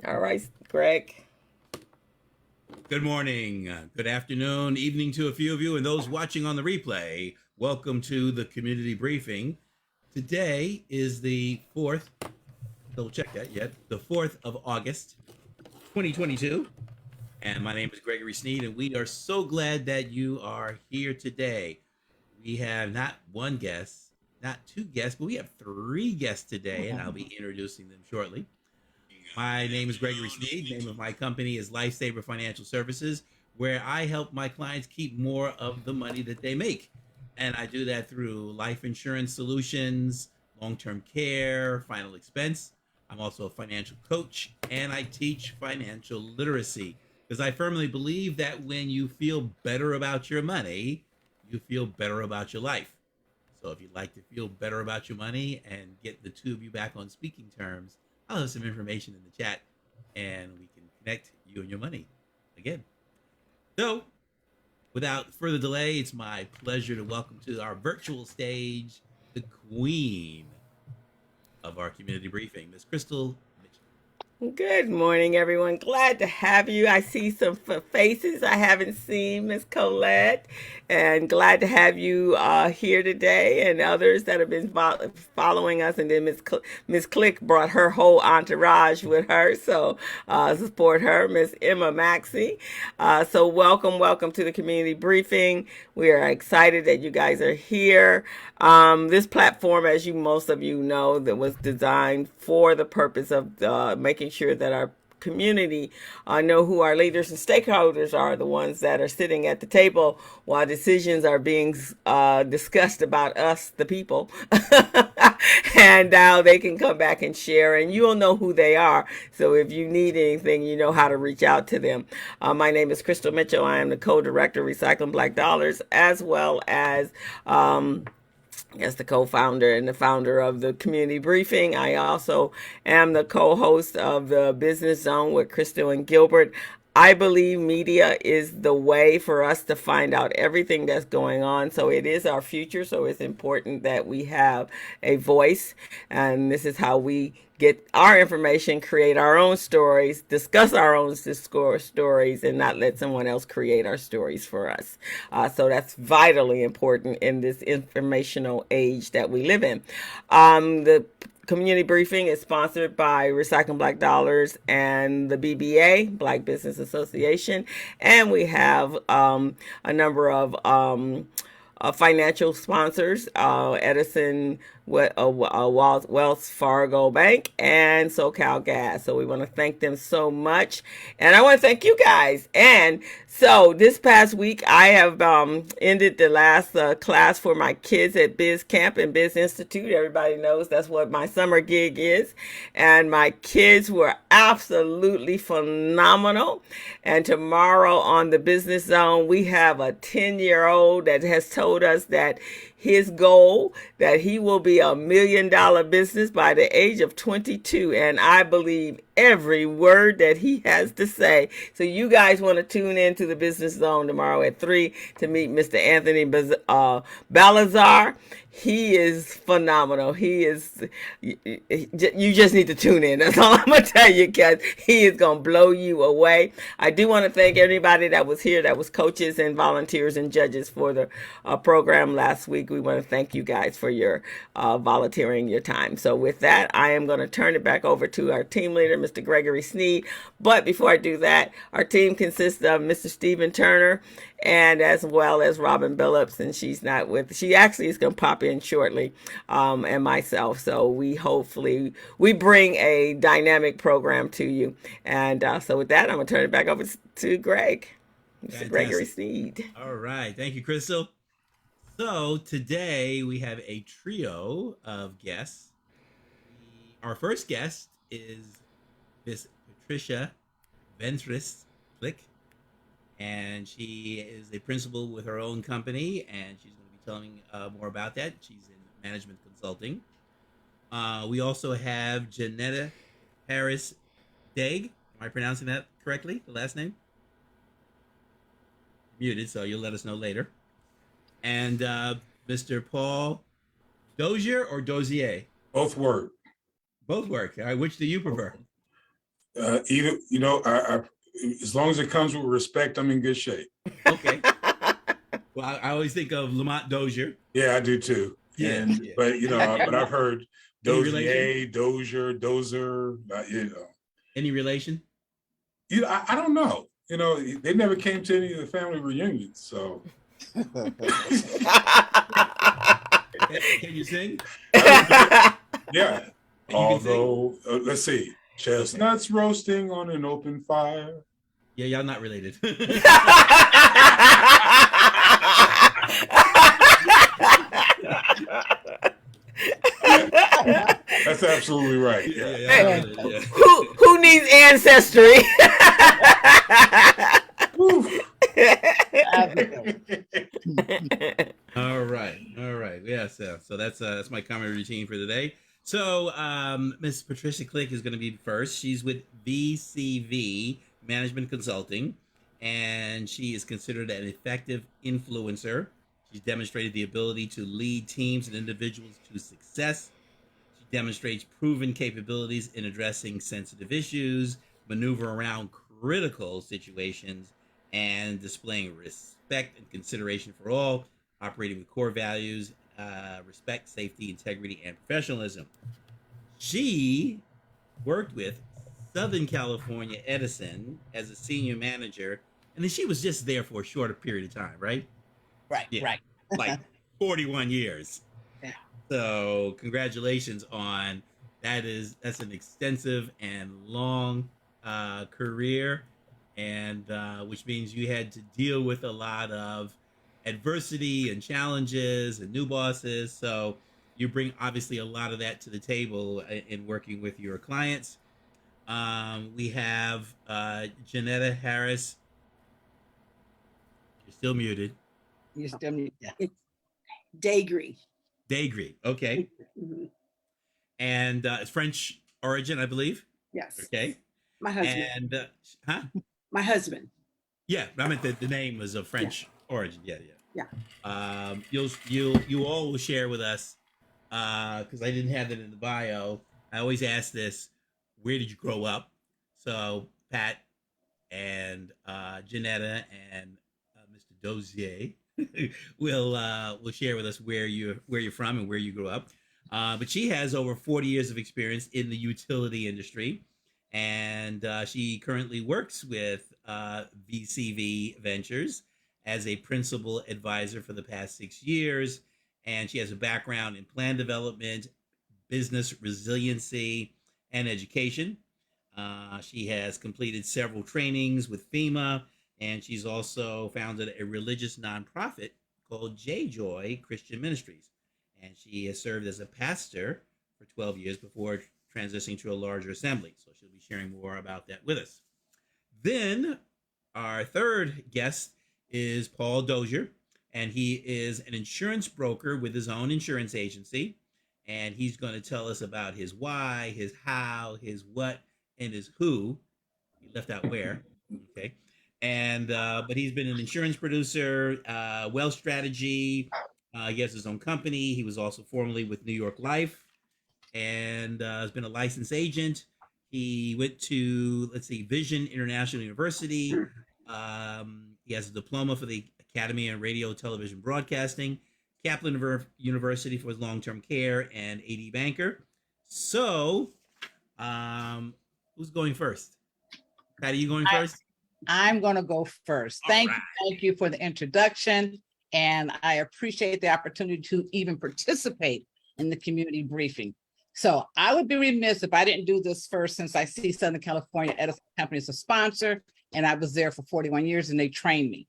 All right, Greg. Good morning, good afternoon, evening to a few of you, and those watching on the replay. Welcome to the community briefing. Today is the 4th, double check that yet, the 4th of August, 2022. And my name is Gregory Sneed, and we are so glad that you are here today. We have not one guest, not two guests, but we have three guests today, and I'll be introducing them shortly. My name is Gregory Sneed. Name of my company is Lifesaver Financial Services, where I help my clients keep more of the money that they make. And I do that through life insurance solutions, long-term care, final expense. I'm also a financial coach, and I teach financial literacy because I firmly believe that when you feel better about your money, you feel better about your life. So if you'd like to feel better about your money and get the two of you back on speaking terms, I'll have some information in the chat and we can connect you and your money again. So without further delay, it's my pleasure to welcome to our virtual stage the queen of our community briefing, Miss Crystal Mitchell. Good morning, everyone. Glad to have you. I see some faces I haven't seen, Miss Colette, and glad to have you here today, and others that have been following us. And then Miss Click brought her whole entourage with her, so support her, Miss Emma Maxey. So welcome to the community briefing. We are excited that you guys are here. This platform, as most of you know, that was designed for the purpose of making sure that our community know who our leaders and stakeholders are, the ones that are sitting at the table while decisions are being discussed about us, the people. And now they can come back and share, and you'll know who they are. So if you need anything, you know how to reach out to them. My name is Crystal Mitchell. I am the co-director of Recycling Black Dollars, as well as the co-founder and the founder of the community briefing. I also am the co-host of the Business Zone with Crystal and Gilbert. I believe media is the way for us to find out everything that's going on. So it is our future. So it's important that we have a voice. And this is how we get our information, create our own stories, discuss our own stories, and not let someone else create our stories for us. So that's vitally important in this informational age that we live in. The community briefing is sponsored by Recycling Black Dollars and the BBA, Black Business Association. And we have a number of financial sponsors, Edison, Wells Fargo Bank, and SoCal Gas. So we want to thank them so much. And I want to thank you guys. And so this past week, I have ended the last class for my kids at Biz Camp and Biz Institute. Everybody knows that's what my summer gig is. And my kids were absolutely phenomenal. And tomorrow on the Business Zone, we have a 10-year-old that has told us that his goal that he will be $1 million business by the age of 22, and I believe every word that he has to say. So you guys want to tune in to the Business Zone tomorrow at 3 to meet Mr. Anthony Balazar. He is phenomenal. He is, you just need to tune in. That's all I'm going to tell you, because he is going to blow you away. I do want to thank everybody that was here, that was coaches and volunteers and judges for the program last week. We want to thank you guys for your volunteering your time. So with that, I am going to turn it back over to our team leader, Mr. Gregory Sneed. But before I do that, our team consists of Mr. Stephen Turner, and as well as Robin Billups, and she actually is going to pop in shortly, and myself. So we bring a dynamic program to you. And so with that, I'm going to turn it back over to Greg, Mr. Fantastic. Gregory Sneed. All right. Thank you, Crystal. So today we have a trio of guests. Our first guest is Miss Patricia Ventress, and she is a principal with her own company, and she's going to be telling more about that. She's in management consulting. We also have Janetta Harris Daig. Am I pronouncing that correctly, the last name? Muted, so you'll let us know later. And Mr. Paul Dozier or Dozier? Both work. Both work. Which do you prefer? Either, you know, as long as it comes with respect, I'm in good shape. Okay. Well, I always think of Lamont Dozier. Yeah, I do too. Yeah, And yeah. but you know, but I've heard Any relation? Dozier. Any relation? I don't know. You know, they never came to any of the family reunions. So, Can you sing? yeah. You can sing? Although, let's see, chestnuts roasting on an open fire. Yeah, y'all not related. That's absolutely right. Yeah. Yeah, yeah. Who needs ancestry? All right. Yeah, so that's my comment routine for today. So Miss Patricia Click is going to be first. She's with VCV Management Consulting, and she is considered an effective influencer. She's demonstrated the ability to lead teams and individuals to success. She demonstrates proven capabilities in addressing sensitive issues, maneuver around critical situations, and displaying respect and consideration for all, operating with core values, respect, safety, integrity, and professionalism. She worked with Southern California Edison as a senior manager, and then she was just there for a shorter period of time, right? Right. Like 41 years. Yeah. So congratulations on that. That's an extensive and long career, and which means you had to deal with a lot of adversity and challenges and new bosses. So you bring obviously a lot of that to the table in working with your clients. We have Janetta Harris. You're still muted. You still need Degree. Degree. Okay. Mm-hmm. And it's French origin, I believe. Yes. Okay. My husband. And My husband. yeah, I meant the name was of French origin. Yeah. Yeah. You all will share with us because I didn't have it in the bio. I always ask this: where did you grow up? So Pat and Janetta and Mr. Dozier will share with us where you're from and where you grew up. But she has over 40 years of experience in the utility industry, and she currently works with VCV Ventures as a principal advisor for the past 6 years. And she has a background in plan development, business resiliency, and education. She has completed several trainings with FEMA, and she's also founded a religious nonprofit called J-Joy Christian Ministries. And she has served as a pastor for 12 years before transitioning to a larger assembly. So she'll be sharing more about that with us. Then our third guest is Paul Dozier, and he is an insurance broker with his own insurance agency. And he's going to tell us about his why, his how, his what, and his who. He left out where. Okay. And but he's been an insurance producer, wealth strategy. He has his own company. He was also formerly with New York Life, and has been a licensed agent. He went to Vision International University. He has a diploma for the Academy of Radio, Television, Broadcasting, Kaplan University for his long-term care, and AD Banker. So, who's going first? Patty, you going first? I'm going to go first. Thank you for the introduction, and I appreciate the opportunity to even participate in the community briefing. So I would be remiss if I didn't do this first, since I see Southern California Edison Company as a sponsor, and I was there for 41 years and they trained me.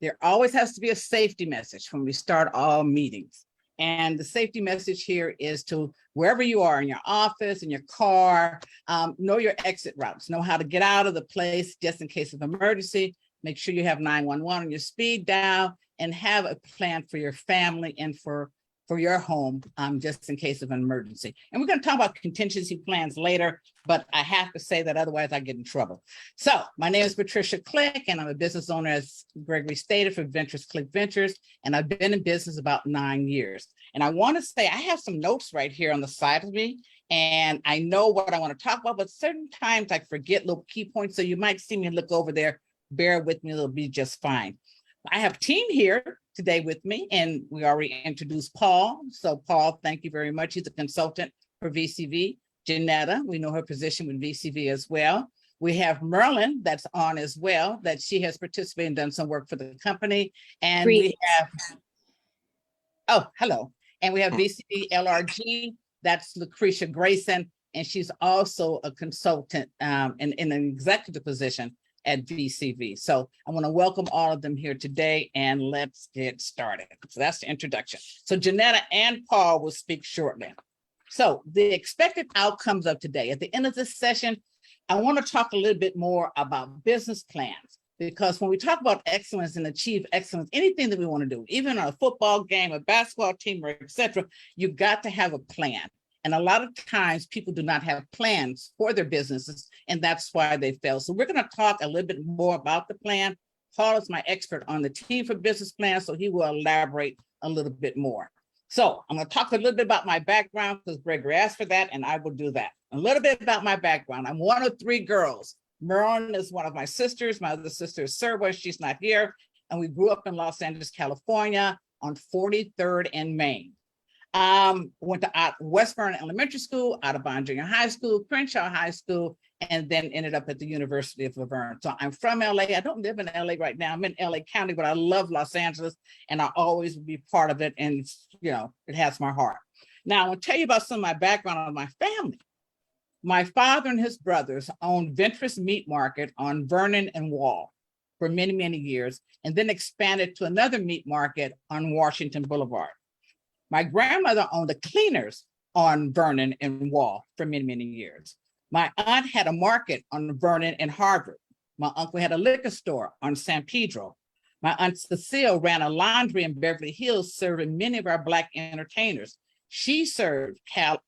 There always has to be a safety message when we start all meetings. And the safety message here is to wherever you are, in your office, in your car, know your exit routes, know how to get out of the place just in case of emergency. Make sure you have 911 on your speed dial, and have a plan for your family and for for your home, just in case of an emergency. And we're going to talk about contingency plans later, but I have to say that otherwise I get in trouble. So my name is Patricia Click, and I'm a business owner, as Gregory stated, for Ventress Click Ventures, and I've been in business about 9 years. And I want to say I have some notes right here on the side of me, and I know what I want to talk about, but certain times I forget little key points, so you might see me look over there. Bear with me, it'll be just fine. I have a team here today with me, and we already introduced Paul. So Paul, thank you very much. He's a consultant for VCV. Janetta, we know her position with VCV as well. We have Merlin that's on as well, that she has participated and done some work for the company. And we have, oh, hello. And we have VCV LRG, that's Lucretia Grayson, and she's also a consultant in an executive position at VCV. So I want to welcome all of them here today, and let's get started. So that's the introduction. So Janetta and Paul will speak shortly. So the expected outcomes of today, at the end of this session, I want to talk a little bit more about business plans, because when we talk about excellence and achieve excellence, anything that we want to do, even on a football game, a basketball team, or etc., you got to have a plan. And a lot of times people do not have plans for their businesses, and that's why they fail. So we're going to talk a little bit more about the plan. Paul is my expert on the team for business plans, so he will elaborate a little bit more. So I'm going to talk a little bit about my background, because Gregory asked for that, and I will do that. A little bit about my background. I'm one of 3 girls. Merlin is one of my sisters. My other sister is Serba. She's not here. And we grew up in Los Angeles, California on 43rd and Main. Went to West Vernon Elementary School, Audubon Junior High School, Crenshaw High School, and then ended up at the University of Laverne. So I'm from LA. I don't live in LA right now. I'm in LA County, but I love Los Angeles, and I always will be part of it. And you know, it has my heart. Now I want to tell you about some of my background on my family. My father and his brothers owned Ventress Meat Market on Vernon and Wall for many, many years, and then expanded to another meat market on Washington Boulevard. My grandmother owned the Cleaners on Vernon and Wall for many, many years. My aunt had a market on Vernon and Harvard. My uncle had a liquor store on San Pedro. My aunt Cecile ran a laundry in Beverly Hills, serving many of our Black entertainers. She served Cab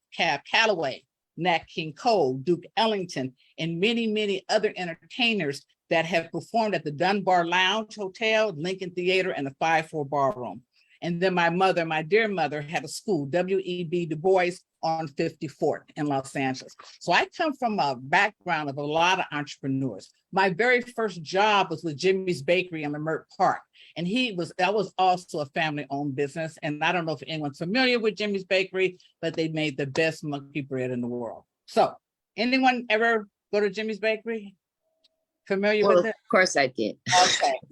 Calloway, Nat King Cole, Duke Ellington, and many, many other entertainers that have performed at the Dunbar Lounge Hotel, Lincoln Theater, and the 5-4 Ballroom. And then my mother, my dear mother, had a school, W.E.B. Du Bois, on 54th in Los Angeles. So I come from a background of a lot of entrepreneurs. My very first job was with Jimmy's Bakery in Leimert Park. And that was also a family-owned business. And I don't know if anyone's familiar with Jimmy's Bakery, but they made the best monkey bread in the world. So anyone ever go to Jimmy's Bakery? Familiar with it? Of course I did.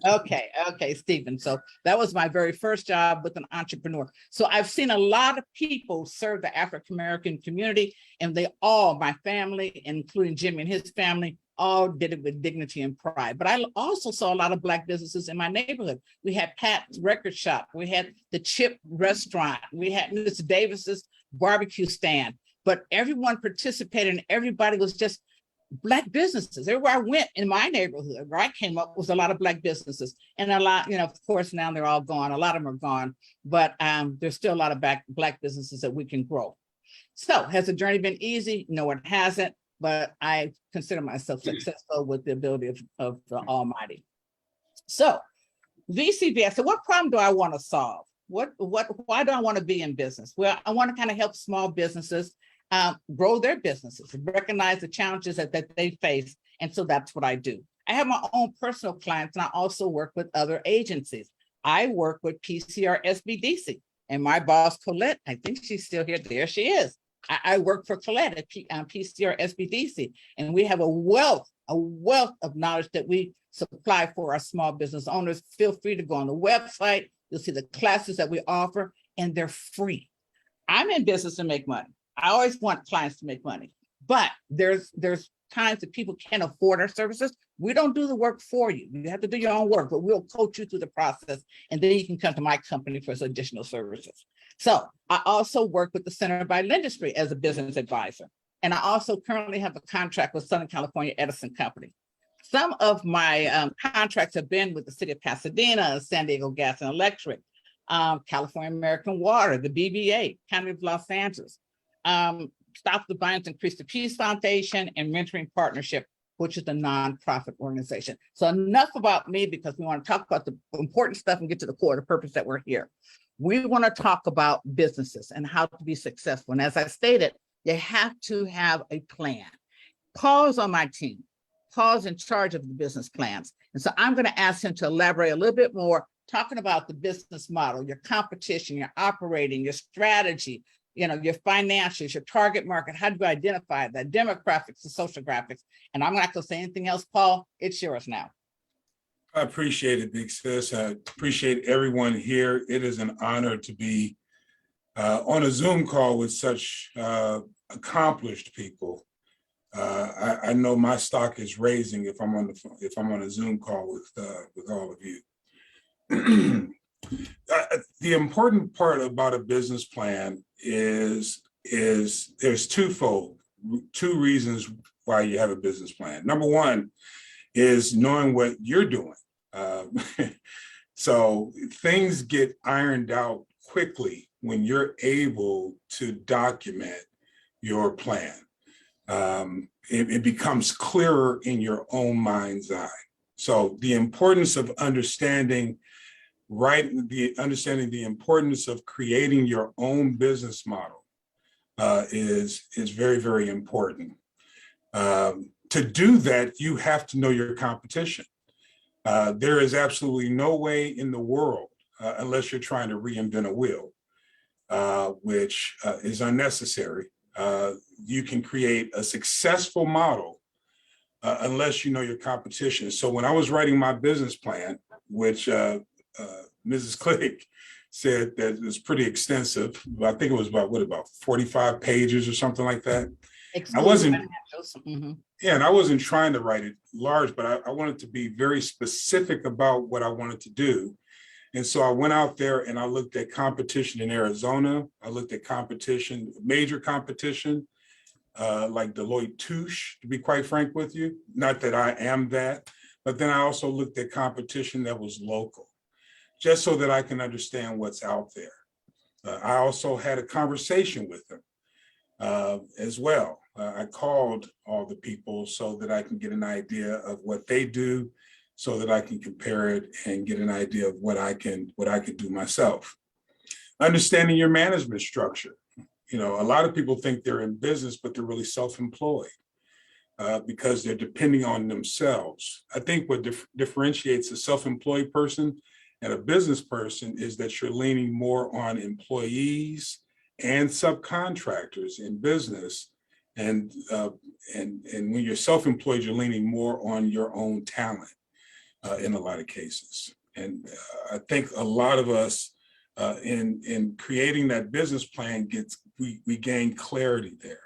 Okay, Stephen. So that was my very first job with an entrepreneur. So I've seen a lot of people serve the African-American community, and they all, my family, including Jimmy and his family, all did it with dignity and pride. But I also saw a lot of Black businesses in my neighborhood. We had Pat's Record Shop. We had the Chip Restaurant. We had Mr. Davis's barbecue stand. But everyone participated, and everybody was just Black businesses. Everywhere I went in my neighborhood, where I came up, was a lot of Black businesses. And a lot, you know, of course, now they're all gone. A lot of them are gone, but there's still a lot of Black businesses that we can grow. So has the journey been easy? No, it hasn't, but I consider myself successful with the ability of the Almighty. So VCV, I said, what problem do I want to solve? Why do I want to be in business? Well, I want to kind of help small businesses grow their businesses, recognize the challenges that they face. And so that's what I do. I have my own personal clients, and I also work with other agencies. I work with PCR SBDC, and my boss, Colette, I think she's still here. There she is. I work for Colette at PCR SBDC, and we have a wealth of knowledge that we supply for our small business owners. Feel free to go on the website. You'll see the classes that we offer, and they're free. I'm in business to make money. I always want clients to make money, but there's times that people can't afford our services. We don't do the work for you. You have to do your own work, but we'll coach you through the process, and then you can come to my company for some additional services. So I also work with the Center by Industry as a business advisor, and I also currently have a contract with Southern California Edison Company. Some of my contracts have been with the city of Pasadena and San Diego Gas and Electric. California American Water, the BBA, County of Los Angeles, Stop the Violence, Increase the Peace Foundation, and Mentoring Partnership, which is a nonprofit organization. So enough about me, because we want to talk about the important stuff and get to the core of the purpose that we're here. We want to talk about businesses and how to be successful. And as I stated, you have to have a plan. Paul's on my team. Paul's in charge of the business plans. And so I'm going to ask him to elaborate a little bit more, talking about the business model, your competition, your operating, your strategy, your financials, your target market. How do you identify that? Demographics, the social graphics. And I'm not going to say anything else, Paul. It's yours now. I appreciate it, Big Sis. I appreciate everyone here. It is an honor to be on a Zoom call with such accomplished people. I know my stock is raising if I'm on a Zoom call with all of you. The important part about a business plan is there's two reasons why you have a business plan. Number one is knowing what you're doing. So things get ironed out quickly when you're able to document your plan. It becomes clearer in your own mind's eye. So the importance of understanding the importance of creating your own business model is very, very important. To do that, you have to know your competition. There is absolutely no way in the world, unless you're trying to reinvent a wheel, which is unnecessary. You can create a successful model unless you know your competition. So when I was writing my business plan, which Mrs. Click said that it was pretty extensive, I think it was about 45 pages or something like that. I wasn't, and I wasn't trying to write it large, but I wanted to be very specific about what I wanted to do. And so I went out there and I looked at competition in Arizona. I looked at competition, major competition, like Deloitte Touche, to be quite frank with you. Not that I am that, but then I also looked at competition that was local, just so that I can understand what's out there. I also had a conversation with them as well. I called all the people so that I can get an idea of what they do, so that I can compare it and get an idea of what I can do myself. Understanding your management structure. A lot of people think they're in business, but they're really self-employed because they're depending on themselves. I think what differentiates a self-employed person and a business person is that you're leaning more on employees and subcontractors in business. And when you're self-employed, you're leaning more on your own talent in a lot of cases. And I think a lot of us in creating that business plan we gain clarity there.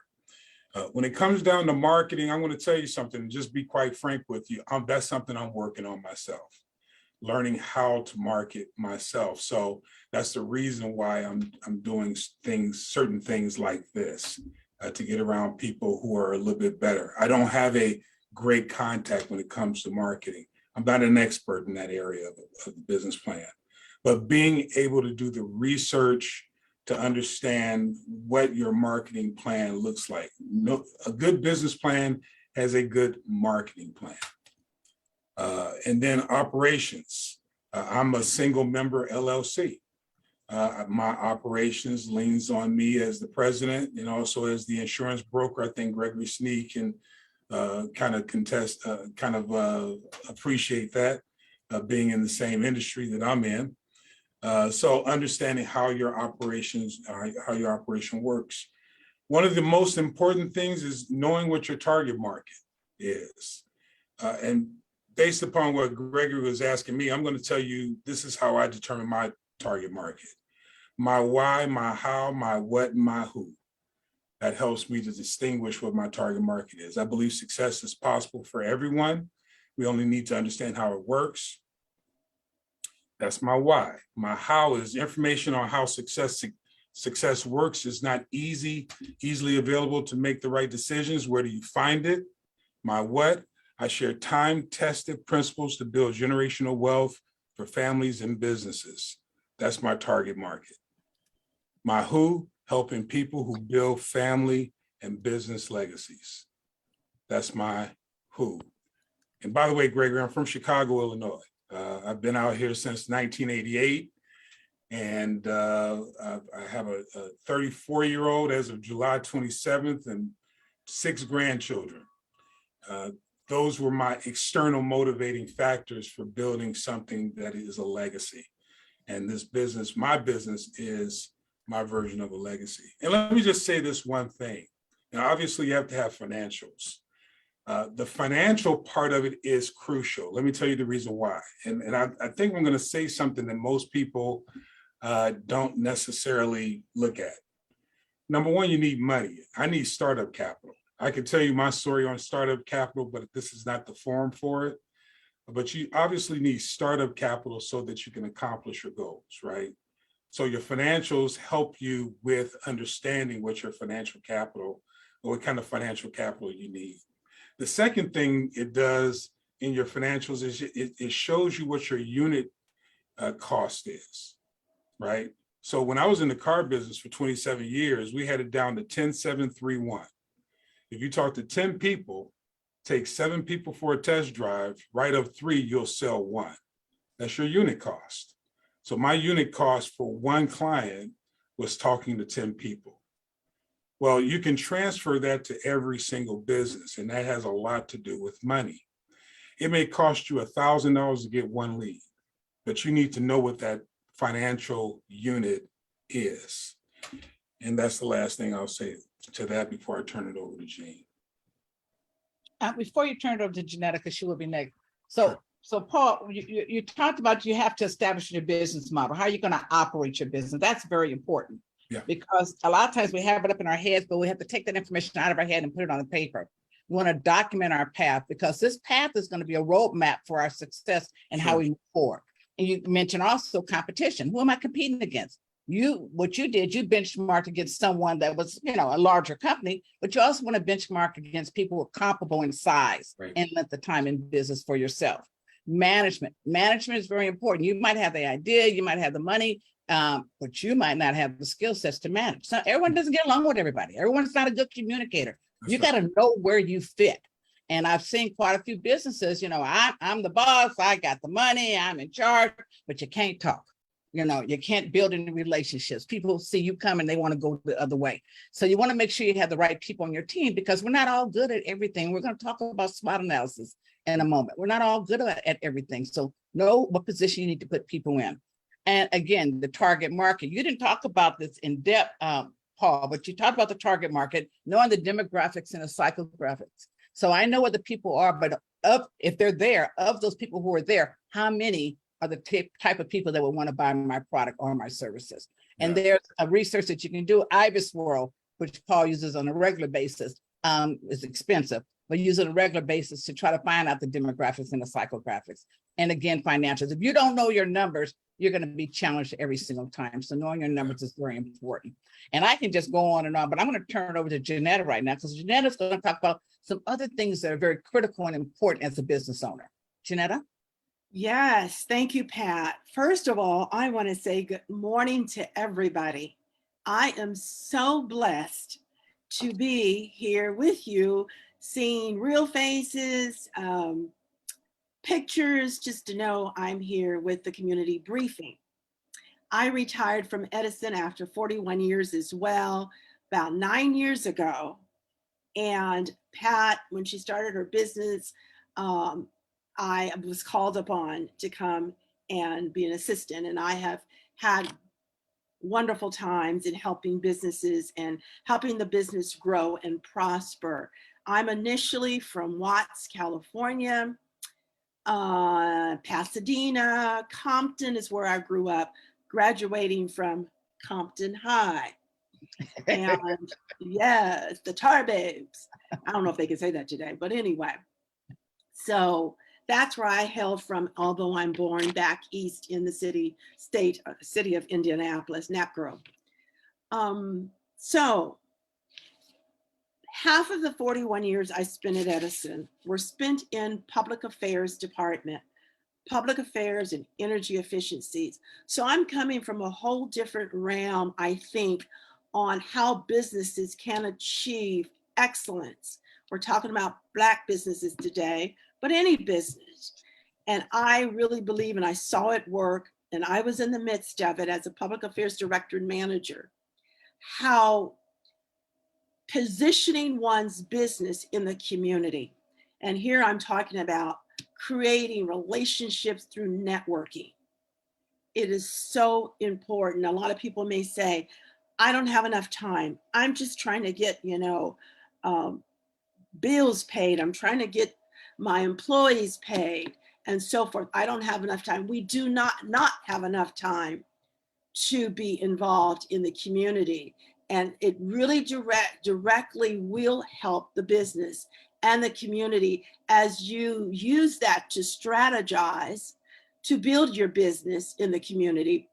When it comes down to marketing, I'm going to tell you something, just be quite frank with you. That's something I'm working on myself, learning how to market myself. So that's the reason why I'm doing certain things like this to get around people who are a little bit better. I don't have a great contact when it comes to marketing. I'm not an expert in that area of the business plan, but being able to do the research to understand what your marketing plan looks like. A good business plan has a good marketing plan. And then operations. I'm a single member LLC. My operations leans on me as the president and also as the insurance broker. I think Gregory Sneed can appreciate that, being in the same industry that I'm in. So understanding how your operation works. One of the most important things is knowing what your target market is. And based upon what Gregory was asking me, I'm going to tell you, this is how I determine my target market. My why, my how, my what, and my who. That helps me to distinguish what my target market is. I believe success is possible for everyone. We only need to understand how it works. That's my why. My how is information on how success works is not easily available to make the right decisions. Where do you find it? My what? I share time-tested principles to build generational wealth for families and businesses. That's my target market. My who, helping people who build family and business legacies. That's my who. And by the way, Gregory, I'm from Chicago, Illinois. I've been out here since 1988. And I have a 34-year-old as of July 27th and 6 grandchildren. Those were my external motivating factors for building something that is a legacy. And this business, my business, is my version of a legacy. And let me just say this one thing. Now, obviously, you have to have financials. The financial part of it is crucial. Let me tell you the reason why. And I think I'm going to say something that most people don't necessarily look at. Number one, you need money. I need startup capital. I can tell you my story on startup capital, but this is not the forum for it. But you obviously need startup capital so that you can accomplish your goals, right? So your financials help you with understanding what your financial capital or what kind of financial capital you need. The second thing it does in your financials is it shows you what your unit cost is, right? So when I was in the car business for 27 years, we had it down to 10-7-3-1. If you talk to 10 people, take 7 people for a test drive, write up 3, you'll sell 1. That's your unit cost. So my unit cost for one client was talking to 10 people. Well, you can transfer that to every single business, and that has a lot to do with money. It may cost you $1,000 to get 1 lead, but you need to know what that financial unit is. And that's the last thing I'll say to that before I turn it over to Jean. Before you turn it over to Janetta, because she will be next. So Paul, you talked about you have to establish your business model. How are you going to operate your business? That's very important. Yeah. Because a lot of times we have it up in our heads, but we have to take that information out of our head and put it on the paper. We want to document our path, because this path is going to be a roadmap for our success and how we move forward. And you mentioned also competition. Who am I competing against? What you did, you benchmarked against someone that was, a larger company, but you also want to benchmark against people who are comparable in size and length of time in business for yourself. Management is very important. You might have the idea, you might have the money, but you might not have the skill sets to manage. So everyone doesn't get along with everybody. Everyone's not a good communicator. You got to know where you fit. And I've seen quite a few businesses, I'm the boss, I got the money, I'm in charge, but you can't talk. You can't build any relationships. People see you come and they want to go the other way. So you want to make sure you have the right people on your team, because we're not all good at everything. We're going to talk about SWOT analysis in a moment. We're not all good at everything. So know what position you need to put people in. And again, the target market. You didn't talk about this in depth, Paul, but you talked about the target market, knowing the demographics and the psychographics. So I know what the people are, but if they're there, of those people who are there, how many are the type of people that would want to buy my product or my services? And there's a research that you can do. Ibis World, which Paul uses on a regular basis, is expensive, but use it on a regular basis to try to find out the demographics and the psychographics. And again, financials. If you don't know your numbers, you're going to be challenged every single time. So knowing your numbers is very important. And I can just go on and on, but I'm going to turn it over to Janetta right now, because Janetta's going to talk about some other things that are very critical and important as a business owner. Janetta? Yes, thank you, Pat. First of all, I want to say good morning to everybody. I am so blessed to be here with you, seeing real faces, pictures, just to know I'm here with the community briefing. I retired from Edison after 41 years as well, about 9 years ago. And Pat, when she started her business, I was called upon to come and be an assistant, and I have had wonderful times in helping businesses and helping the business grow and prosper. I'm initially from Watts, California. Pasadena, Compton is where I grew up, graduating from Compton High. And yes, the Tar Babes. I don't know if they can say that today, but anyway. So that's where I hailed from, although I'm born back east in the city of Indianapolis, Nap Grove. So half of the 41 years I spent at Edison were spent in public affairs department, public affairs, and energy efficiencies. So I'm coming from a whole different realm, I think, on how businesses can achieve excellence. We're talking about Black businesses today, but any business. And I really believe, and I saw it work, and I was in the midst of it as a public affairs director and manager, how positioning one's business in the community. And here I'm talking about creating relationships through networking. It is so important. A lot of people may say, I don't have enough time. I'm just trying to get, um, bills paid. I'm trying to get my employees paid and so forth. I don't have enough time. We do not have enough time to be involved in the community. And it really directly will help the business and the community as you use that to strategize to build your business in the community,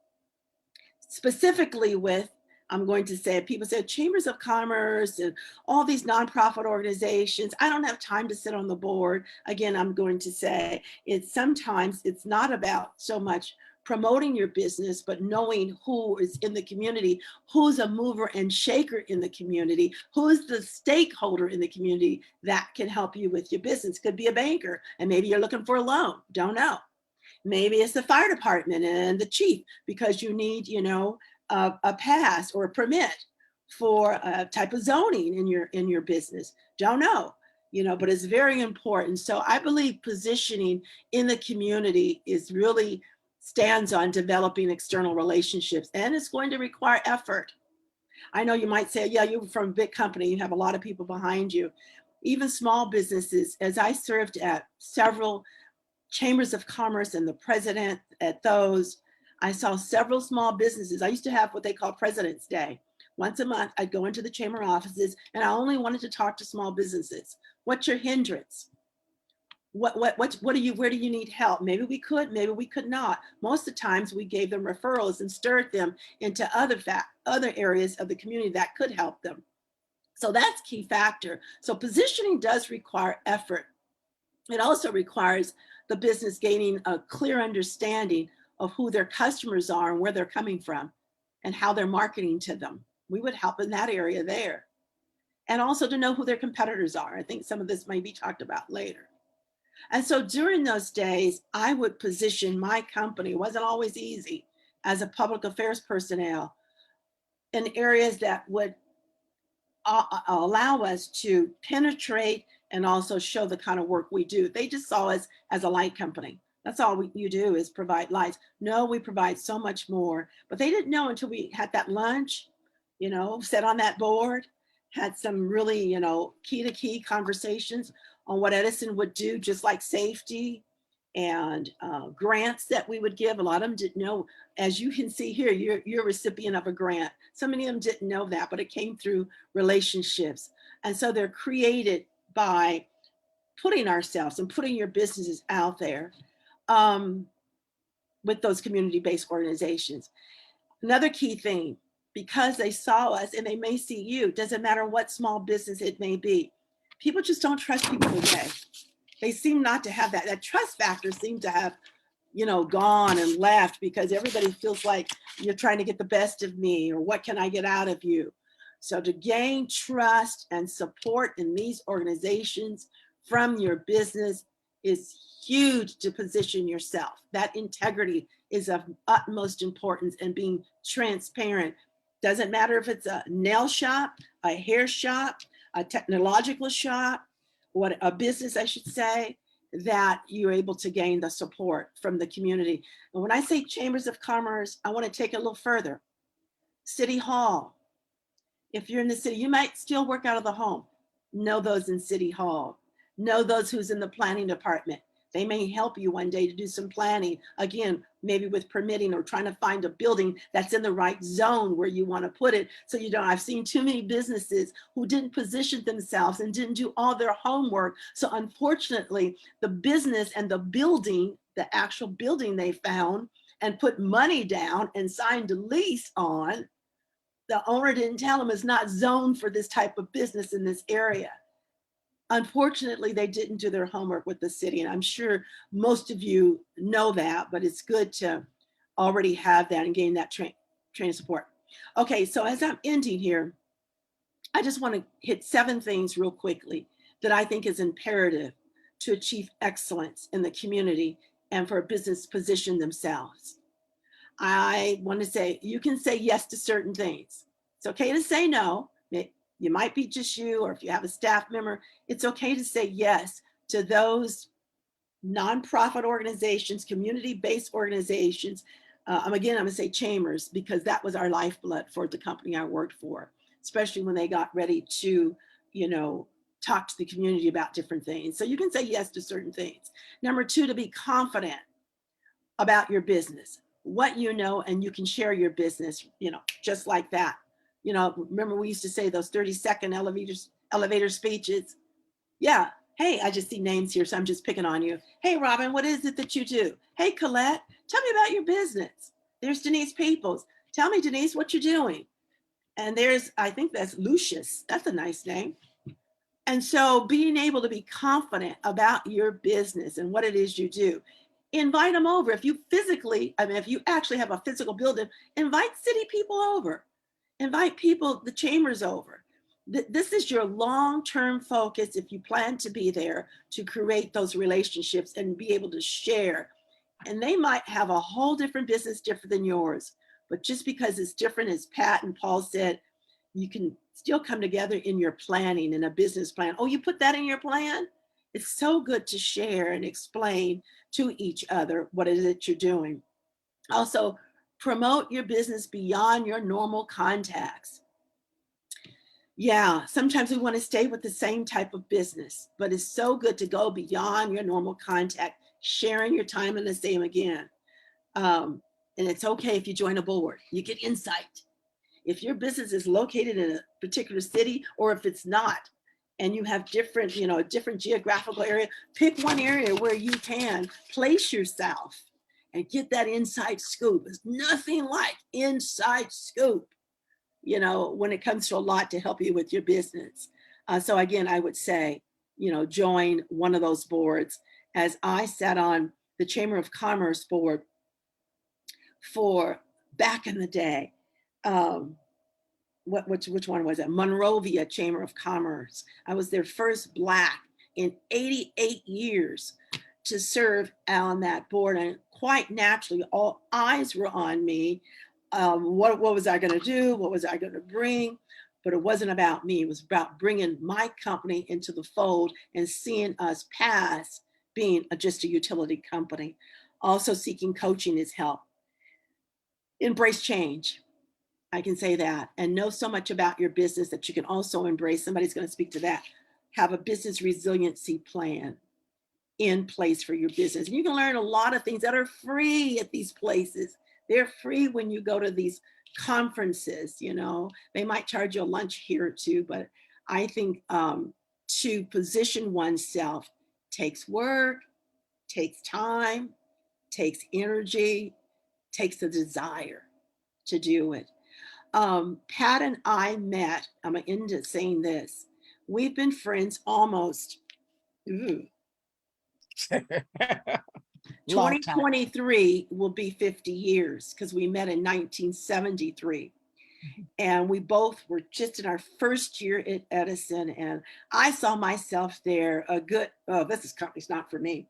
specifically with, I'm going to say, people say chambers of commerce and all these nonprofit organizations. I don't have time to sit on the board. Again, I'm going to say sometimes it's not about so much promoting your business, but knowing who is in the community, who's a mover and shaker in the community, who is the stakeholder in the community that can help you with your business. Could be a banker, and maybe you're looking for a loan. Don't know. Maybe it's the fire department and the chief because you need, a pass or a permit for a type of zoning in your business. Don't know, but it's very important. So I believe positioning in the community is really stands on developing external relationships, and it's going to require effort. I know you might say, yeah, you're from a big company, you have a lot of people behind you. Even small businesses, as I served at several chambers of commerce and the president at those, I saw several small businesses. I used to have what they call President's Day. Once a month, I'd go into the chamber offices and I only wanted to talk to small businesses. What's your hindrance? What do you, where do you need help? Maybe we could, maybe we could not. Most of the times we gave them referrals and stirred them into other areas of the community that could help them. So that's key factor. So positioning does require effort. It also requires the business gaining a clear understanding of who their customers are and where they're coming from and how they're marketing to them. We would help in that area there. And also to know who their competitors are. I think some of this may be talked about later. And so during those days, I would position my company, it wasn't always easy, as a public affairs personnel in areas that would allow us to penetrate and also show the kind of work we do. They just saw us as a light company. That's all you do is provide lights. No, we provide so much more. But they didn't know until we had that lunch, sat on that board, had some really, key to key conversations on what Edison would do, just like safety and grants that we would give. A lot of them didn't know. As you can see here, you're a recipient of a grant. So many of them didn't know that, but it came through relationships. And so they're created by putting ourselves and putting your businesses out there with those community-based organizations. Another key thing, because they saw us and they may see you, doesn't matter what small business it may be, people just don't trust people today. They seem not to have that trust factor seems to have, gone and left because everybody feels like you're trying to get the best of me or what can I get out of you? So to gain trust and support in these organizations from your business is huge to position yourself. That integrity is of utmost importance, and being transparent. Doesn't matter if it's a nail shop, a hair shop, a technological shop, what a business, I should say, that you're able to gain the support from the community. And when I say chambers of commerce, I want to take it a little further. City Hall. If you're in the city, you might still work out of the home. Know those in City Hall. Know those who's in the planning department. They may help you one day to do some planning. Again, maybe with permitting or trying to find a building that's in the right zone where you want to put it. So you don't, I've seen too many businesses who didn't position themselves and didn't do all their homework. So unfortunately, the business and the building, the actual building they found and put money down and signed a lease on, the owner didn't tell them it's not zoned for this type of business in this area. Unfortunately, they didn't do their homework with the city. And I'm sure most of you know that, but it's good to already have that and gain that training support. Okay, so as I'm ending here, I just want to hit 7 things real quickly that I think is imperative to achieve excellence in the community and for a business position themselves. I want to say you can say yes to certain things. It's okay to say no. You might be just you, or if you have a staff member, it's okay to say yes to those nonprofit organizations, community-based organizations. Again, I'm going to say chambers because that was our lifeblood for the company I worked for, especially when they got ready to, talk to the community about different things. So you can say yes to certain things. Number 2, to be confident about your business, what you know, and you can share your business, just like that. Remember we used to say those 30-second elevator speeches. Yeah. Hey, I just see names here, so I'm just picking on you. Hey, Robin, what is it that you do? Hey, Colette, tell me about your business. There's Denise Peoples. Tell me, Denise, what you're doing. And I think that's Lucius. That's a nice name. And so being able to be confident about your business and what it is you do, invite them over. If you actually have a physical building, invite city people over. Invite people, the chambers over. This is your long-term focus if you plan to be there, to create those relationships and be able to share. And they might have a whole different business different than yours, but just because it's different, as Pat and Paul said, you can still come together in your planning, in a business plan. Oh, you put that in your plan? It's so good to share and explain to each other what it is that you're doing. Also, promote your business beyond your normal contacts. Yeah, sometimes we want to stay with the same type of business, but it's so good to go beyond your normal contact, sharing your time in the same again. And it's okay if you join a board, you get insight. If your business is located in a particular city, or if it's not, and you have different geographical area, pick one area where you can place yourself and get that inside scoop. There's nothing like inside scoop, when it comes to a lot to help you with your business. So again, I would say, join one of those boards. As I sat on the Chamber of Commerce board for back in the day, which one was it? Monrovia Chamber of Commerce. I was their first Black in 88 years to serve on that board, and quite naturally, all eyes were on me. What was I going to do? What was I going to bring? But it wasn't about me. It was about bringing my company into the fold and seeing us pass being just a utility company. Also seeking coaching is help. Embrace change. I can say that. And know so much about your business that you can also embrace. Somebody's going to speak to that. Have a business resiliency plan in place for your business. And you can learn a lot of things that are free at these places. They're free when you go to these conferences, They might charge you a lunch here or two, but I think to position oneself takes work, takes time, takes energy, takes a desire to do it. Pat and I met, I'm going to end it saying this. We've been friends almost 2023 will be 50 years because we met in 1973. And we both were just in our first year at Edison. And I saw myself there this company's not for me,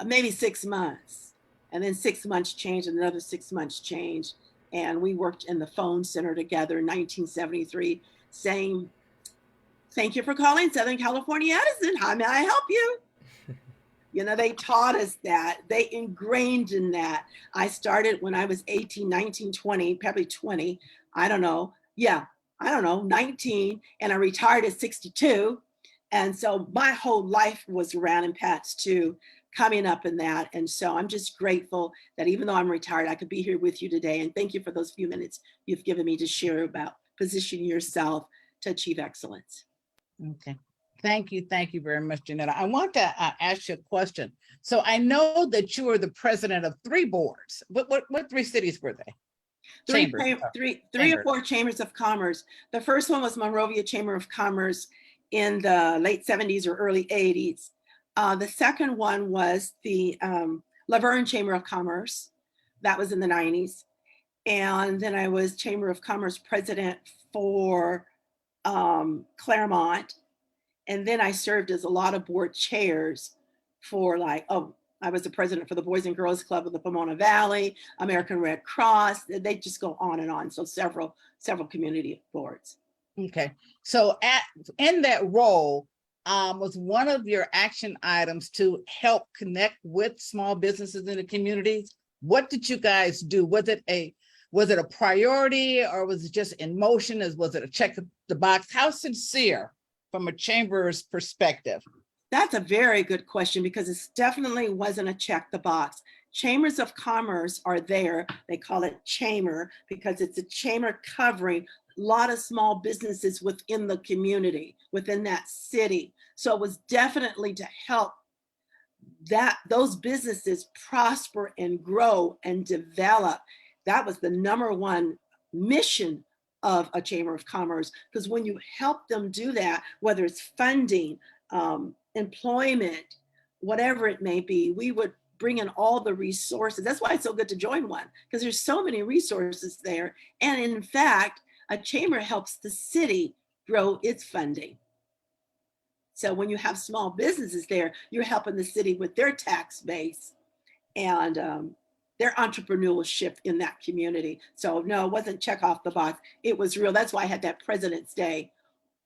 maybe 6 months. And then 6 months changed, and another 6 months changed. And we worked in the phone center together in 1973, saying, "Thank you for calling Southern California Edison. How may I help you?" They taught us that. They ingrained in that. I started when I was 18, 19, 20, probably 20. I don't know. Yeah, 19. And I retired at 62. And so my whole life was around, and Pat's too, coming up in that. And so I'm just grateful that even though I'm retired, I could be here with you today. And thank you for those few minutes you've given me to share about positioning yourself to achieve excellence. Okay. Thank you. Thank you very much, Janetta. I want to ask you a question. So I know that you are the president of 3 boards. What 3 cities were they? Three or four chambers of commerce. The first one was Monrovia Chamber of Commerce in the late 70s or early 80s. The second one was the Laverne Chamber of Commerce. That was in the 90s. And then I was Chamber of Commerce president for Claremont. And then I served as a lot of board chairs for I was the president for the Boys and Girls Club of the Pomona Valley, American Red Cross. They just go on and on. So several community boards. Okay, so in that role, was one of your action items to help connect with small businesses in the community? What did you guys do? Was it a priority, or was it just in motion? Was it a check the box? How sincere from a chamber's perspective? That's a very good question, because it definitely wasn't a check the box. Chambers of commerce are there. They call it chamber because it's a chamber covering a lot of small businesses within the community, within that city. So it was definitely to help those businesses prosper and grow and develop. That was the number one mission of a chamber of commerce, because when you help them do that, whether it's funding, employment, whatever it may be, we would bring in all the resources. That's why it's so good to join one, because there's so many resources there. And in fact, a chamber helps the city grow its funding. So when you have small businesses there, you're helping the city with their tax base and their entrepreneurship in that community. So no, it wasn't check off the box. It was real. That's why I had that President's Day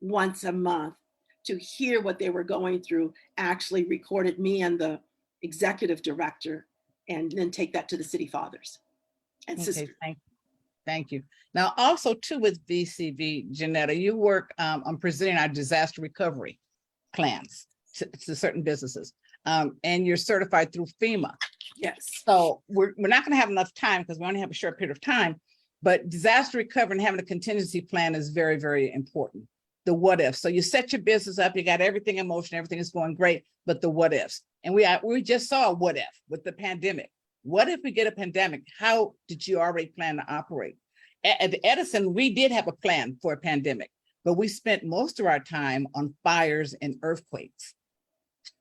once a month to hear what they were going through, actually recorded me and the executive director, and then take that to the city fathers and sisters. Thank you. Now, also too, with VCV, Janetta, you work on presenting our disaster recovery plans to certain businesses, and you're certified through FEMA. Yes. So we're not going to have enough time because we only have a short period of time, but disaster recovery and having a contingency plan is very, very important. The what if. So you set your business up, you got everything in motion, everything is going great, but the what ifs. And we just saw a what if with the pandemic. What if we get a pandemic? How did you already plan to operate? At Edison, we did have a plan for a pandemic, but we spent most of our time on fires and earthquakes,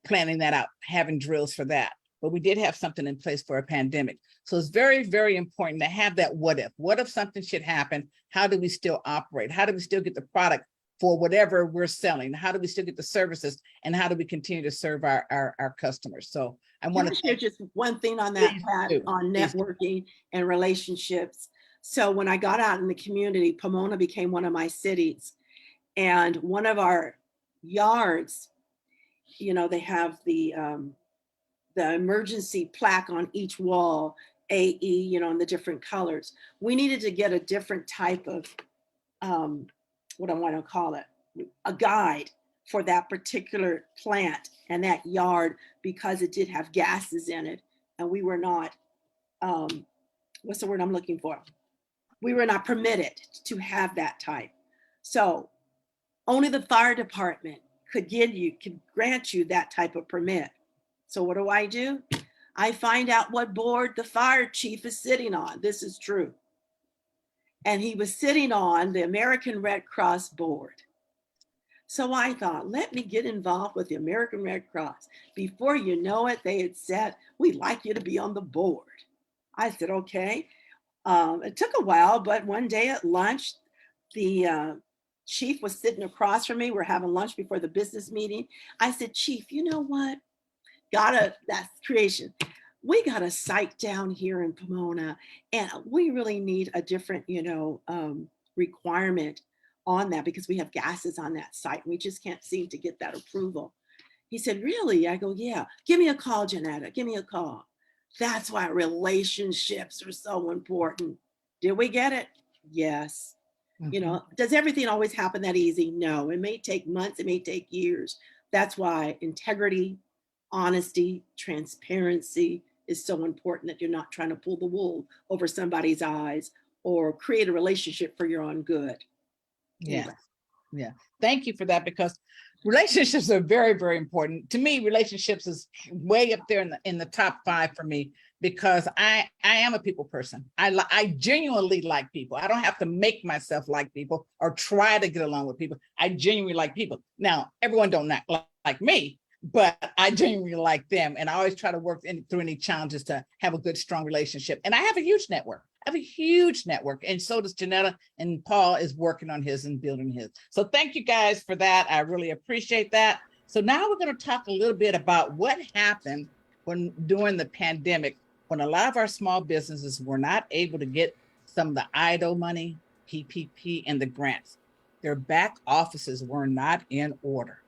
planning that out, having drills for that. But we did have something in place for a pandemic. So it's very, very important to have that what if. What if something should happen? How do we still operate? How do we still get the product for whatever we're selling? How do we still get the services, and how do we continue to serve our customers? So I want to share just one thing on that, Pat, on networking and relationships. So when I got out in the community, Pomona became one of my cities, and one of our yards, they have the emergency plaque on each wall, AE, in the different colors. We needed to get a different type of what I want to call it, a guide for that particular plant and that yard, because it did have gases in it, and we were not, what's the word I'm looking for? We were not permitted to have that type. So only the fire department could grant you that type of permit. So what do? I find out what board the fire chief is sitting on. This is true. And he was sitting on the American Red Cross board. So I thought, let me get involved with the American Red Cross. Before you know it, they had said, we'd like you to be on the board. I said, okay. It took a while, but one day at lunch, the chief was sitting across from me. We're having lunch before the business meeting. I said, Chief, you know what? That's creation. We got a site down here in Pomona, and we really need a different, requirement on that, because we have gases on that site. We just can't seem to get that approval. He said, really? I go, yeah. Give me a call, Janetta. Give me a call. That's why relationships are so important. Did we get it? Yes. Mm-hmm. Does everything always happen that easy? No. It may take months. It may take years. That's why integrity, honesty, transparency is so important, that you're not trying to pull the wool over somebody's eyes or create a relationship for your own good. Yeah. Yeah. Thank you for that, because relationships are very, very important. To me, relationships is way up there in the top 5 for me, because I am a people person. I genuinely like people. I don't have to make myself like people or try to get along with people. I genuinely like people. Now, everyone don't not like me, but I genuinely like them. And I always try to work through any challenges to have a good, strong relationship. And I have a huge network. I have a huge network. And so does Janetta, and Paul is working on his and building his. So thank you guys for that. I really appreciate that. So now we're going to talk a little bit about what happened during the pandemic, when a lot of our small businesses were not able to get some of the IDO money, PPP, and the grants. Their back offices were not in order.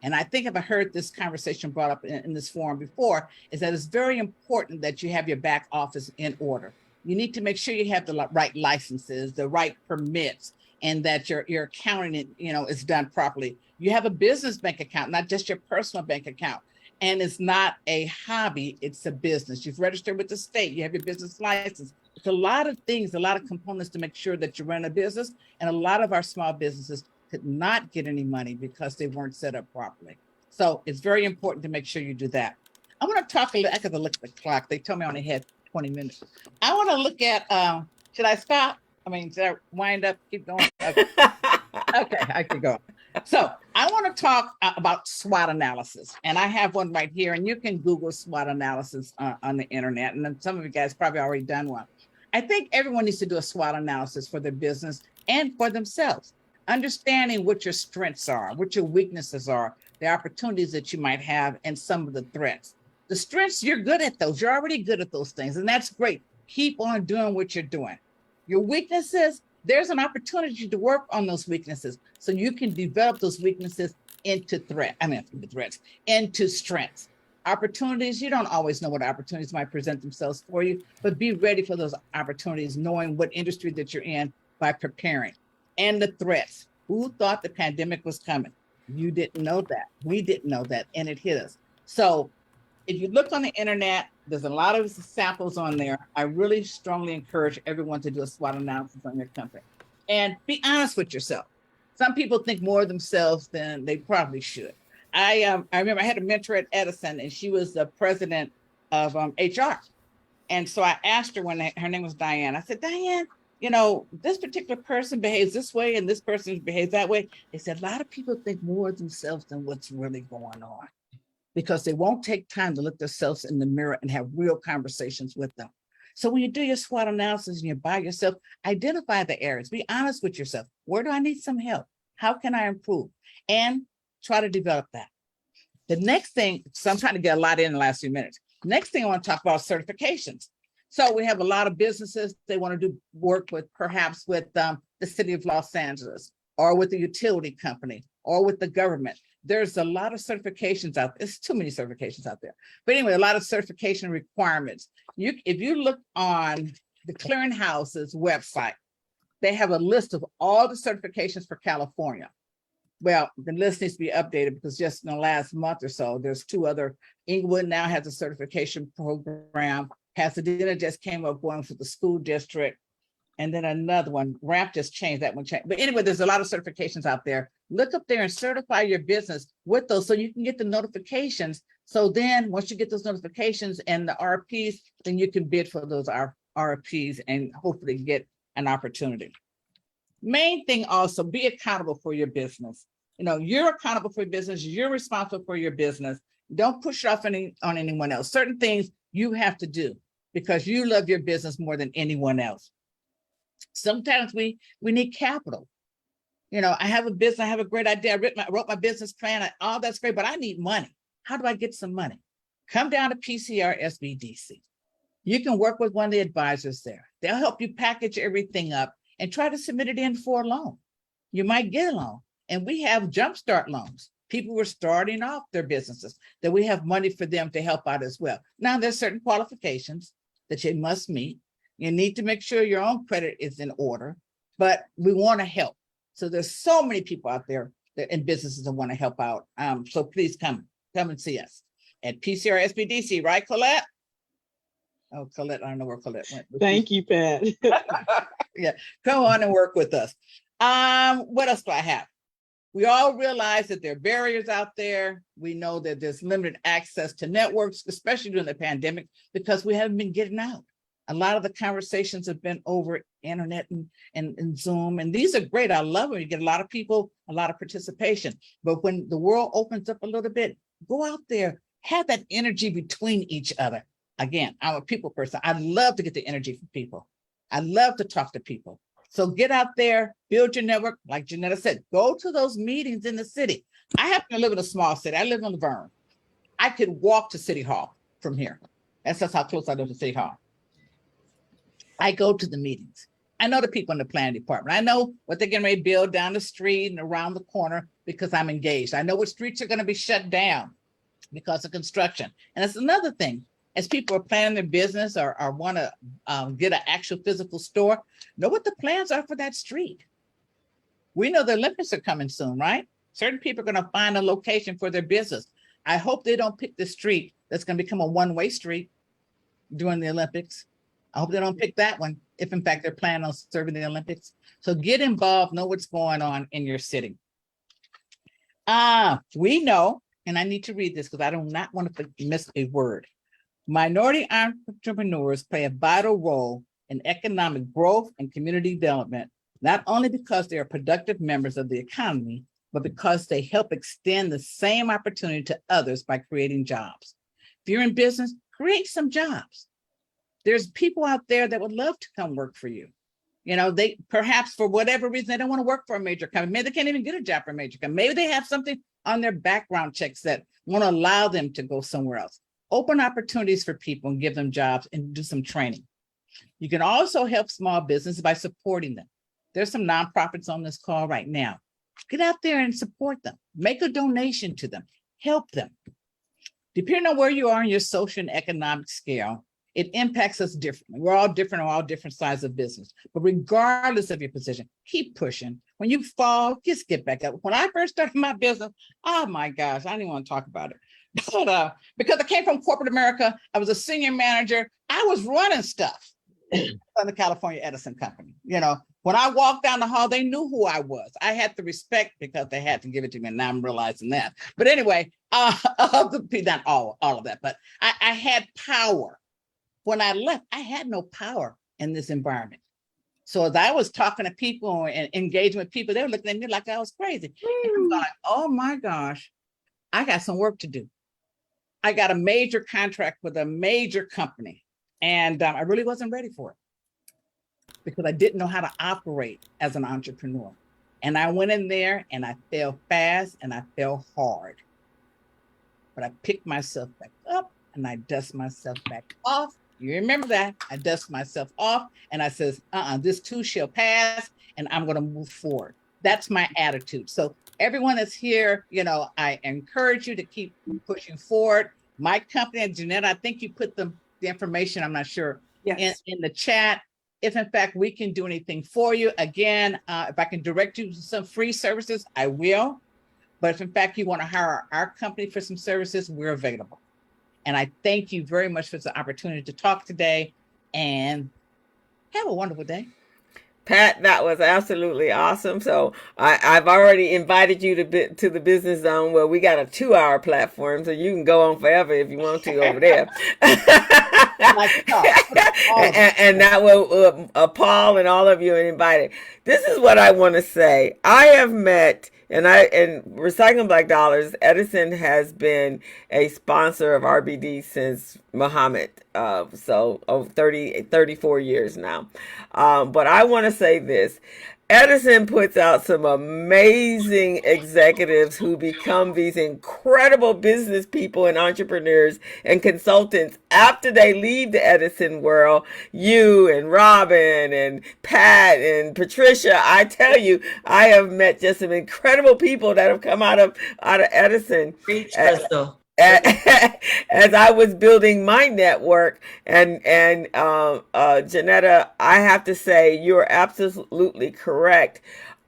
And I think, if I heard this conversation brought up in this forum before, is that it's very important that you have your back office in order. You need to make sure you have the right licenses, the right permits, and that your accounting, is done properly. You have a business bank account, not just your personal bank account. And it's not a hobby, it's a business. You've registered with the state, you have your business license. It's a lot of things, a lot of components to make sure that you run a business. And a lot of our small businesses could not get any money because they weren't set up properly. So it's very important to make sure you do that. I want to talk a little, I got to look at the clock. They told me I only had 20 minutes. I want to look at, should I stop? I mean, should I wind up, keep going? Okay, I could go. So I want to talk about SWOT analysis. And I have one right here, and you can Google SWOT analysis on the internet. And then some of you guys probably already done one. I think everyone needs to do a SWOT analysis for their business and for themselves. Understanding what your strengths are, what your weaknesses are, the opportunities that you might have, and some of the threats. The strengths, you're good at those. You're already good at those things, and that's great. Keep on doing what you're doing. Your weaknesses, there's an opportunity to work on those weaknesses so you can develop those weaknesses into into strengths. Opportunities, you don't always know what opportunities might present themselves for you, but be ready for those opportunities, knowing what industry that you're in by preparing. And the threats. Who thought the pandemic was coming? You didn't know that. We didn't know that, and it hit us. So if you look on the internet, there's a lot of samples on there. I really strongly encourage everyone to do a SWOT analysis on your company. And be honest with yourself. Some people think more of themselves than they probably should. I remember I had a mentor at Edison, and she was the president of HR. And so I asked her when her name was Diane, I said, Diane, this particular person behaves this way and this person behaves that way. They said, a lot of people think more of themselves than what's really going on, because they won't take time to look themselves in the mirror and have real conversations with them. So when you do your SWOT analysis and you're by yourself, identify the areas, be honest with yourself. Where do I need some help? How can I improve? And try to develop that. The next thing, so I'm trying to get a lot in the last few minutes. Next thing I want to talk about certifications. So we have a lot of businesses, they want to do work with perhaps with the city of Los Angeles, or with the utility company, or with the government. There's a lot of certifications out there. There's too many certifications out there. But anyway, a lot of certification requirements. If you look on the Clearinghouse's website, they have a list of all the certifications for California. Well, the list needs to be updated, because just in the last month or so, there's 2 other. Inglewood now has a certification program. Pasadena just came up one for the school district. And then another one, RAMP just changed, that one changed. But anyway, there's a lot of certifications out there. Look up there and certify your business with those so you can get the notifications. So then once you get those notifications and the RFPs, then you can bid for those RFPs and hopefully get an opportunity. Main thing also, be accountable for your business. You're accountable for your business. You're responsible for your business. Don't push it off on anyone else. Certain things you have to do because you love your business more than anyone else. Sometimes we need capital. I have a business, I have a great idea. I wrote my business plan, all that's great, but I need money. How do I get some money? Come down to PCR SBDC. You can work with one of the advisors there. They'll help you package everything up and try to submit it in for a loan. You might get a loan. And we have jumpstart loans. People were starting off their businesses, that we have money for them to help out as well. Now, there's certain qualifications that you must meet. You need to make sure your own credit is in order, but we want to help. So there's so many people out there that in businesses that want to help out. So please come and see us at PCR SBDC, right, Colette? Oh, Colette, I don't know where Colette went. Thank you, Pat. Yeah, come on and work with us. What else do I have? We all realize that there are barriers out there. We know that there's limited access to networks, especially during the pandemic, because we haven't been getting out. A lot of the conversations have been over internet and Zoom, and these are great. I love them. You get a lot of people, a lot of participation. But when the world opens up a little bit, go out there, have that energy between each other. Again, I'm a people person. I love to get the energy from people. I love to talk to people. So get out there, build your network. Like Janetta said, go to those meetings in the city. I happen to live in a small city. I live in Laverne. I could walk to City Hall from here. That's just how close I live to City Hall. I go to the meetings. I know the people in the planning department. I know what they're getting ready to build down the street and around the corner because I'm engaged. I know what streets are going to be shut down because of construction. And that's another thing. As people are planning their business or want to get an actual physical store, know what the plans are for that street. We know the Olympics are coming soon, right? Certain people are going to find a location for their business. I hope they don't pick the street that's going to become a one-way street during the Olympics. I hope they don't pick that one if in fact they're planning on serving the Olympics. So get involved, know what's going on in your city. We know, and I need to read this because I do not want to miss a word. Minority entrepreneurs play a vital role in economic growth and community development, not only because they are productive members of the economy, but because they help extend the same opportunity to others by creating jobs. If you're in business, create some jobs. There's people out there that would love to come work for you. You know, they perhaps for whatever reason, they don't want to work for a major company. Maybe they can't even get a job for a major company. Maybe they have something on their background checks that want to allow them to go somewhere else. Open opportunities for people and give them jobs and do some training. You can also help small business by supporting them. There's some nonprofits on this call right now. Get out there and support them. Make a donation to them. Help them. Depending on where you are in your social and economic scale, it impacts us differently. We're all different on all different sides of business. But regardless of your position, keep pushing. When you fall, just get back up. When I first started my business, oh my gosh, I didn't want to talk about it. But because I came from corporate America, I was a senior manager. I was running stuff on the California Edison Company. You know, when I walked down the hall, they knew who I was. I had the respect because they had to give it to me, and now I'm realizing that. But anyway, not all of that, but I had power. When I left, I had no power in this environment. So as I was talking to people and engaging with people, they were looking at me like I was crazy. And I'm like, oh my gosh, I got some work to do. I got a major contract with a major company, and I really wasn't ready for it because I didn't know how to operate as an entrepreneur. And I went in there and I fell fast and I fell hard. But I picked myself back up and I dust myself back off. You remember that? I dust myself off and I says, this too shall pass and I'm going to move forward. That's my attitude. So everyone that's here, you know, I encourage you to keep pushing forward. My company, and Jeanette, I think you put the information, I'm not sure, Yes. in the chat. If in fact we can do anything for you, again, if I can direct you to some free services, I will. But if in fact you want to hire our company for some services, we're available. And I thank you very much for the opportunity to talk today and have a wonderful day. Pat, that was absolutely awesome. So I've already invited you to the business zone where we got a 2-hour platform, so you can go on forever if you want to over there. and that will Paul and all of you are invited. This is what I want to say. I have met and Recycling Black Dollars, Edison has been a sponsor of RBD since Muhammad. So 34 years now. But I want to say this. Edison puts out some amazing executives who become these incredible business people and entrepreneurs and consultants after they leave the Edison world. You and Robin and Pat and Patricia, I tell you, I have met just some incredible people that have come out of Edison. Preach, Crystal. As I was building my network, and Janetta, I have to say you're absolutely correct.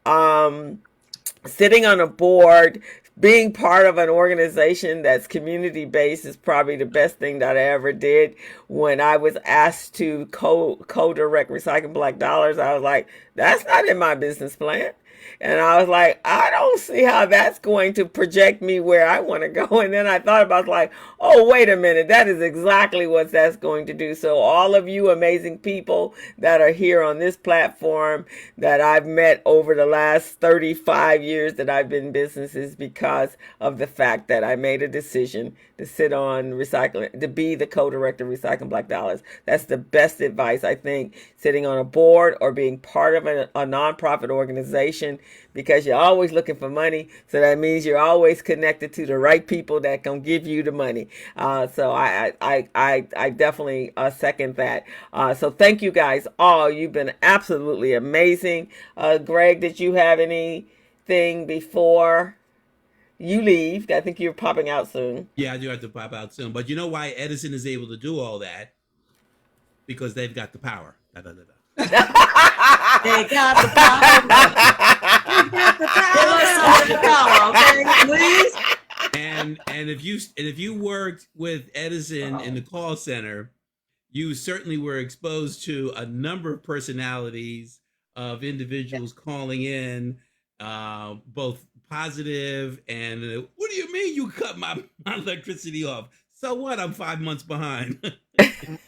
Sitting on a board, being part of an organization that's community based is probably the best thing that I ever did. When I was asked to co-direct Recycling Black Dollars, I was like, that's not in my business plan. And I was like, I don't see how that's going to project me where I want to go. And then I thought about like, oh, wait a minute. That is exactly what that's going to do. So all of you amazing people that are here on this platform that I've met over the last 35 years that I've been in business is because of the fact that I made a decision to sit on recycling, to be the co-director of Recycling Black Dollars. That's the best advice, I think, sitting on a board or being part of a nonprofit organization, because you're always looking for money. So that means you're always connected to the right people that can give you the money. So I definitely second that. So thank you guys all. You've been absolutely amazing. Greg, did you have anything before you leave? I think you're popping out soon. Yeah, I do have to pop out soon. But you know why Edison is able to do all that? Because they've got the power. Da, da, da, da. They got the power. They got the power. Give us some of the power, okay, please. And if you worked with Edison in the call center, you certainly were exposed to a number of personalities of individuals calling in, both positive and what do you mean you cut my electricity off? So what? I'm 5 months behind. So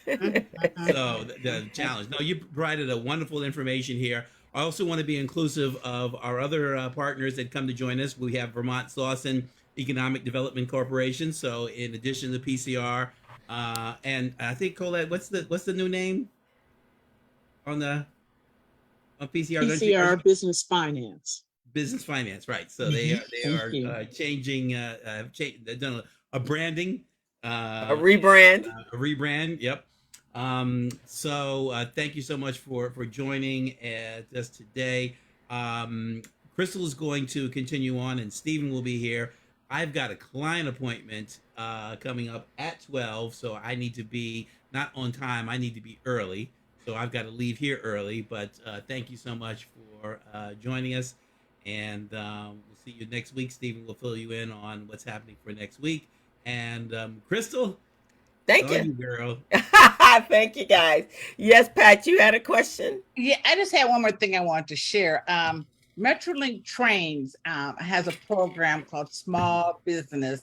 the challenge. No, you provided a wonderful information here. I also want to be inclusive of our other partners that come to join us. We have Vermont Slaton Economic Development Corporation. So in addition to PCR, and I think Colette, what's the new name on PCR? PCR Business Finance. Business Finance, right? So they are changing. They've done a branding, a rebrand. A rebrand. Yep. So thank you so much for joining us today. Crystal is going to continue on, and Stephen will be here. I've got a client appointment coming up at 12, so I need to be not on time. I need to be early, so I've got to leave here early. But thank you so much for joining us, and we'll see you next week. Stephen will fill you in on what's happening for next week. And Crystal, thank you, girl. Thank you, guys. Yes, Pat, you had a question? Yeah, I just had one more thing I wanted to share. Metrolink Trains has a program called Small Business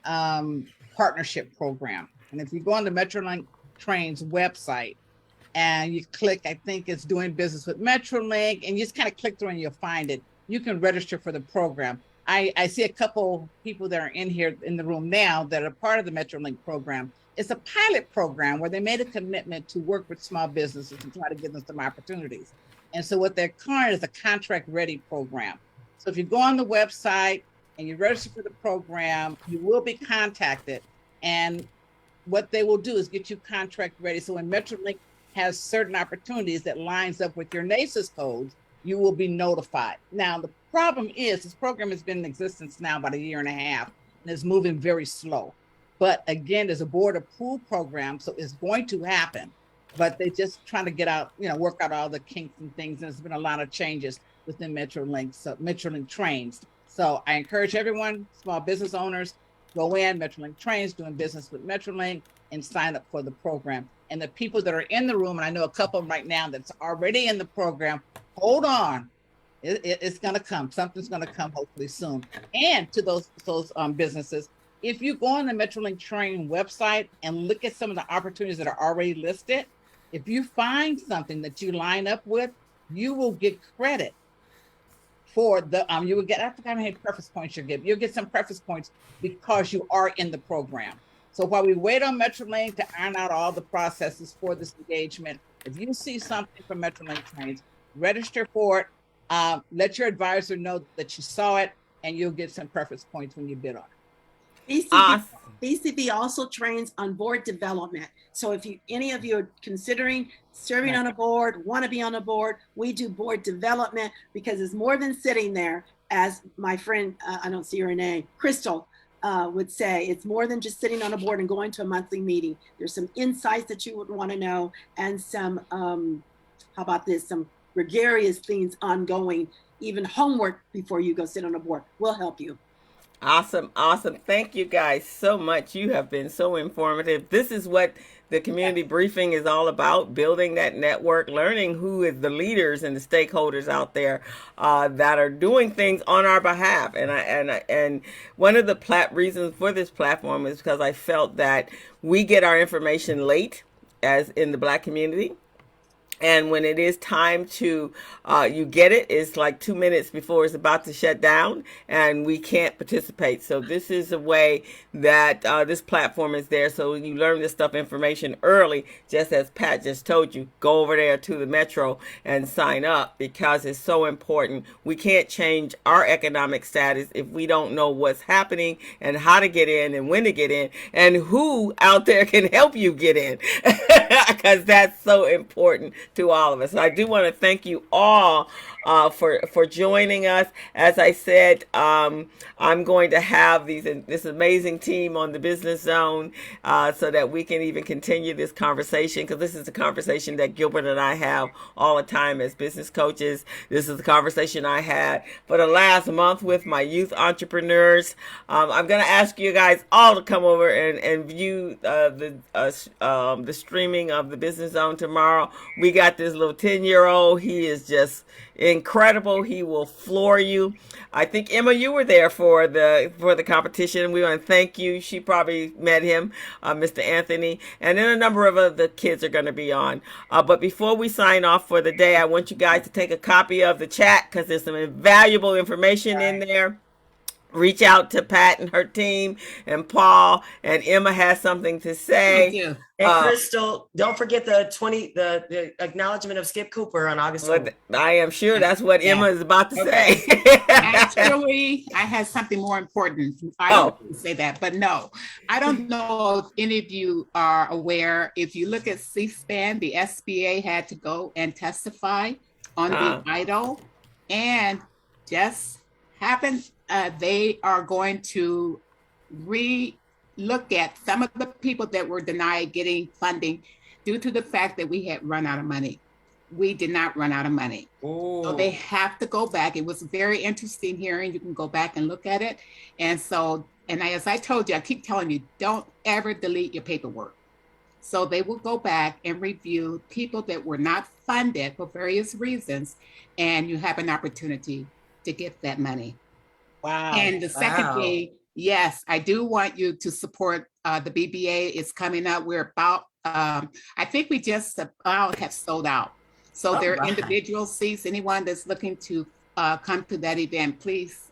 Partnership Program. And if you go on the Metrolink Trains website and you click, I think it's doing business with Metrolink, and you just kind of click through and you'll find it. You can register for the program. I see a couple people that are in here in the room now that are part of the Metrolink program. It's a pilot program where they made a commitment to work with small businesses and try to give them some opportunities. And so what they're calling is a contract ready program. So if you go on the website and you register for the program, you will be contacted. And what they will do is get you contract ready. So when Metrolink has certain opportunities that lines up with your NACES codes, you will be notified. Now, the problem is this program has been in existence now about 1.5 years and is moving very slow. But again, there's a board approved program, so it's going to happen. But they're just trying to get out, work out all the kinks and things. And there's been a lot of changes within Metrolink, so Metrolink Trains. So I encourage everyone, small business owners, go in, Metrolink Trains, doing business with Metrolink, and sign up for the program. And the people that are in the room, and I know a couple right now that's already in the program, hold on. It's going to come. Something's going to come hopefully soon. And to those businesses, if you go on the Metrolink Train website and look at some of the opportunities that are already listed, if you find something that you line up with, you will get credit for the, you will get, I forgot how many preference points you get. You'll get some preference points because you are in the program. So while we wait on Metrolink to iron out all the processes for this engagement, if you see something from Metrolink Trains, register for it, let your advisor know that you saw it, and you'll get some preference points when you bid on it. BCB also trains on board development. So if any of you are considering serving on a board, want to be on a board, we do board development, because it's more than sitting there, as my friend, I don't see her name, Crystal would say. It's more than just sitting on a board and going to a monthly meeting. There's some insights that you would want to know, and some, how about this, some gregarious things ongoing, even homework before you go sit on a board. We'll help you. Awesome. Thank you guys so much. You have been so informative. This is what the community briefing is all about building that network, learning who is the leaders and the stakeholders out there that are doing things on our behalf. And one of the reasons for this platform is because I felt that we get our information late, as in the Black community. And when it is time to, you get it, it's like 2 minutes before it's about to shut down and we can't participate. So this is a way that this platform is there. So you learn this information early, just as Pat just told you, go over there to the Metro and sign up because it's so important. We can't change our economic status if we don't know what's happening and how to get in and when to get in and who out there can help you get in because that's so important to all of us. So I do want to thank you all for joining us. As I said, I'm going to have this amazing team on the Business Zone so that we can even continue this conversation, because this is a conversation that Gilbert and I have all the time as business coaches. This is the conversation I had for the last month with my youth entrepreneurs. I'm going to ask you guys all to come over and view the streaming of the Business Zone tomorrow. We got this little 10-year-old. He is just incredible. He will floor you. I think Emma, you were there for the competition. We want to thank you. She probably met him, Mr. Anthony, and then a number of other kids are going to be on. But before we sign off for the day, I want you guys to take a copy of the chat because there's some valuable information in there. Reach out to Pat and her team and Paul, and Emma has something to say. Thank you. And Crystal, don't forget the acknowledgement of Skip Cooper on August 20th. I am sure that's what Emma is about to say. Actually, I had something more important. I don't say that, but no, I don't know if any of you are aware. If you look at C-SPAN, the SBA had to go and testify on the idol, and just happened. They are going to look at some of the people that were denied getting funding due to the fact that we had run out of money. We did not run out of money. So they have to go back. It was a very interesting hearing. You can go back and look at it. And as I told you, I keep telling you, don't ever delete your paperwork. So they will go back and review people that were not funded for various reasons, and you have an opportunity to get that money. Wow. And the second thing, yes, I do want you to support the BBA. It's coming up. We're about, I think we just about have sold out. So there are individual seats. Anyone that's looking to come to that event, please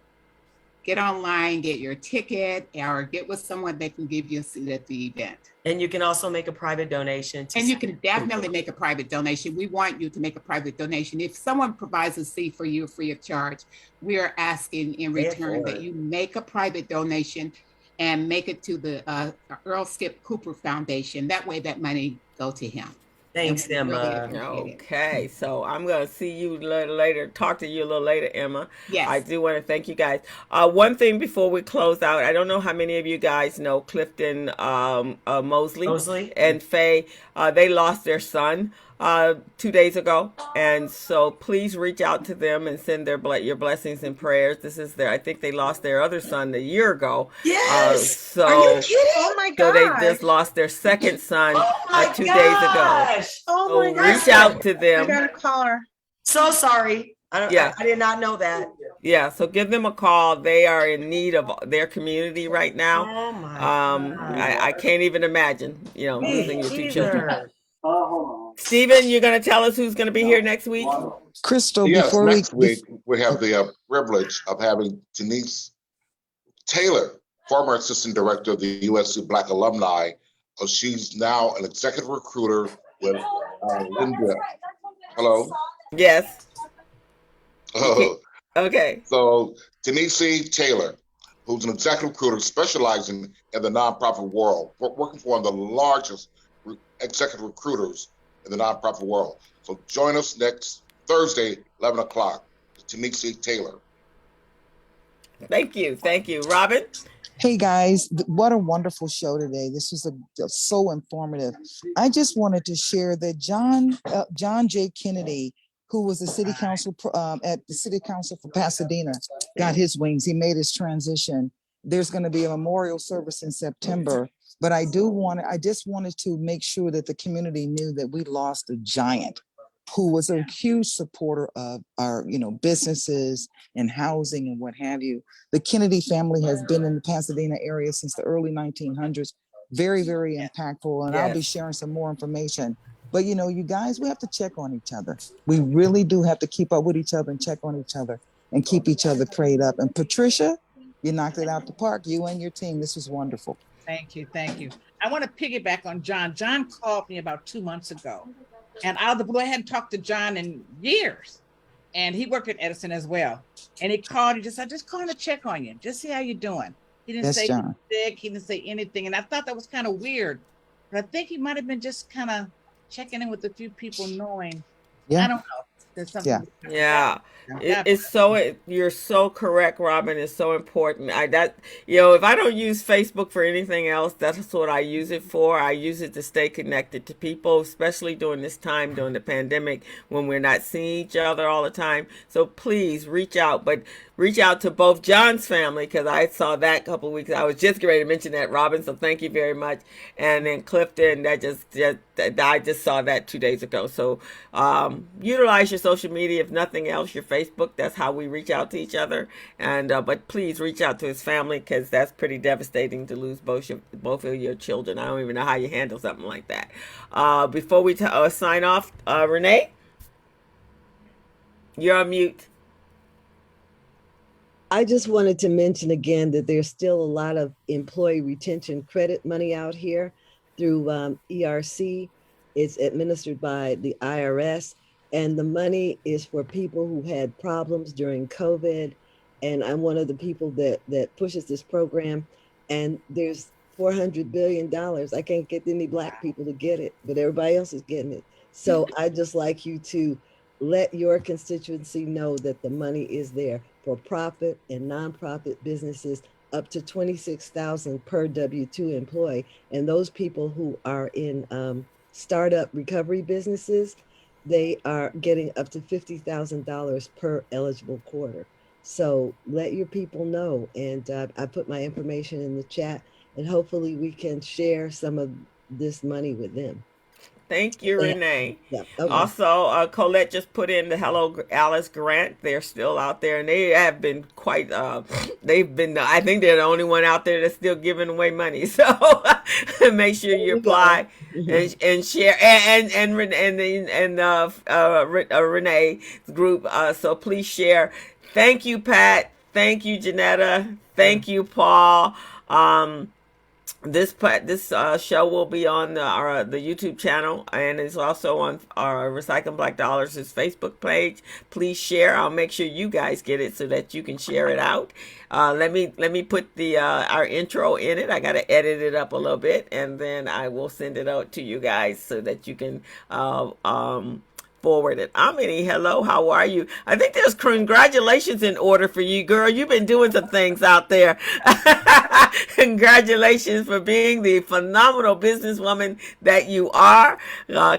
get online, get your ticket, or get with someone that can give you a seat at the event. And you can also make a private donation. And you can definitely make a private donation. We want you to make a private donation. If someone provides a seat for you free of charge, we are asking in return that you make a private donation and make it to the Earl Skip Cooper Foundation. That way that money go to him. Thanks, Emma. Okay, so I'm going to see you later, talk to you a little later, Emma. Yes. I do want to thank you guys. One thing before we close out, I don't know how many of you guys know Clifton Mosley and Faye. They lost their son 2 days ago, and so please reach out to them and send your blessings and prayers. This is I think they lost their other son a year ago. Yes. Are you kidding? Oh my So God. they just lost their second son 2 days ago. Oh my So God. reach out to them. I got a caller. So sorry. I did not know that. Yeah, so give them a call. They are in need of their community right now. Oh my God. I can't even imagine, losing your two children. Hold on. Stephen, you're going to tell us who's going to be here next week? Crystal, yes, next week we have the privilege of having Denise Taylor, former assistant director of the USC Black Alumni. She's now an executive recruiter with Linda. Hello? Yes. Okay. So Denise Taylor, who's an executive recruiter specializing in the nonprofit world, working for one of the largest executive recruiters in the nonprofit world. So join us next Thursday, 11 o'clock. Denise Taylor. Thank you. Robin? Hey guys, what a wonderful show today. This was so informative. I just wanted to share that John J. Kennedy, who was the city council at the city council for Pasadena, got his wings. He made his transition. There's going to be a memorial service in September, but I just wanted to make sure that the community knew that we lost a giant who was a huge supporter of our, businesses and housing and what have you. The Kennedy family has been in the Pasadena area since the early 1900s. Very, very impactful. And I'll be sharing some more information. But, you guys, we have to check on each other. We really do have to keep up with each other and check on each other and keep each other prayed up. And Patricia, you knocked it out the park. You and your team. This was wonderful. Thank you. Thank you. I want to piggyback on John. John called me about 2 months ago. And out of the blue, I hadn't talked to John in years. And he worked at Edison as well. And he called, I just called to check on you, just see how you're doing. He didn't say you're sick, he didn't say anything. And I thought that was kind of weird. But I think he might have been just kind of checking in with a few people, knowing, I don't know. There's something. You're so correct, Robin. It's so important. If I don't use Facebook for anything else, that's what I use it for. I use it to stay connected to people, especially during this time, during the pandemic, when we're not seeing each other all the time. So please reach out, but reach out to both John's family, because I saw that a couple of weeks. I was just ready to mention that, Robin. So thank you very much. And then Clifton, I just saw that 2 days ago. So utilize your social media, if nothing else, your Facebook. That's how we reach out to each other. And but please reach out to his family, because that's pretty devastating to lose both of your children. I don't even know how you handle something like that. Before we sign off, Renee, you're on mute. I just wanted to mention again that there's still a lot of employee retention credit money out here through ERC. It's administered by the IRS, and the money is for people who had problems during COVID. And I'm one of the people that pushes this program, and there's $400 billion. I can't get any Black people to get it, but everybody else is getting it. So I'd just like you to let your constituency know that the money is there for profit and nonprofit businesses up to $26,000 per W-2 employee. And those people who are in startup recovery businesses, they are getting up to $50,000 per eligible quarter. So let your people know. And I put my information in the chat, and hopefully we can share some of this money with them. Thank you, Renee. Yeah, okay. Also, Colette just put in the Hello Alice grant. They're still out there, and they have been quite, I think they're the only one out there that's still giving away money. So make sure you apply and share, and Renee's group. So please share. Thank you, Pat. Thank you, Janetta. Thank you, Paul. This show will be on the YouTube channel, and it's also on our Recycling Black Dollars' Facebook page. Please share. I'll make sure you guys get it so that you can share it out. Let me put our intro in it. I got to edit it up a little bit, and then I will send it out to you guys so that you can forward it. Amini, hello, how are you? I think there's congratulations in order for you, girl. You've been doing some things out there. Congratulations for being the phenomenal businesswoman that you are.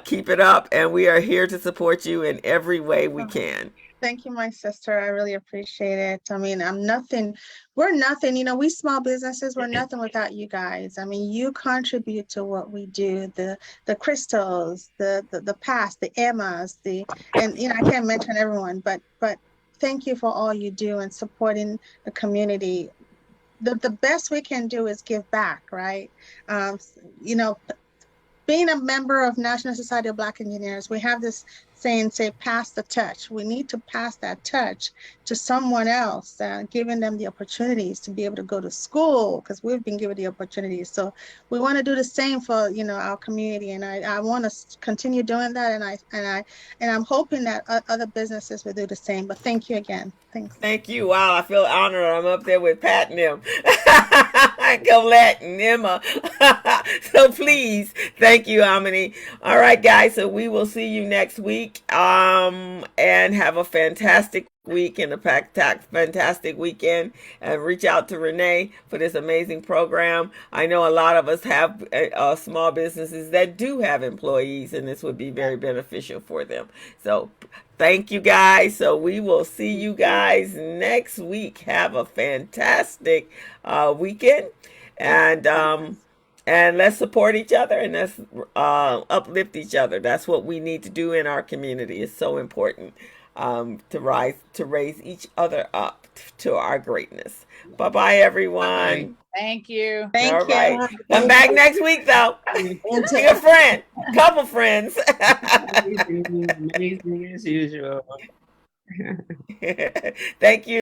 Keep it up, and we are here to support you in every way we can. Thank you, my sister. I really appreciate it. I mean, we're nothing, we small businesses, we're nothing without you guys. I mean, you contribute to what we do, the Crystals, the Past, the Emmas, and I can't mention everyone, but thank you for all you do and supporting the community. The best we can do is give back, right? Being a member of National Society of Black Engineers, we have this saying, pass the touch. We need to pass that touch to someone else, giving them the opportunities to be able to go to school, because we've been given the opportunities. So we want to do the same for, our community. And I want to continue doing that. And I'm hoping that other businesses will do the same. But thank you again. Thanks. Thank you. Wow, I feel honored. I'm up there with Pat and them. Colette and Emma. So please, thank you, Amini. All right, guys. So we will see you next week. And have a fantastic week and a fantastic weekend, and reach out to Renee for this amazing program. I know a lot of us have small businesses that do have employees, and this would be very beneficial for them. So thank you guys. So we will see you guys next week. Have a fantastic weekend, and let's support each other, and let's uplift each other. That's what we need to do in our community. It's so important to raise each other up to our greatness. Bye-bye, everyone. Thank you. All right. Come back next week, though. Bring a friend, couple friends. Amazing as usual. Thank you.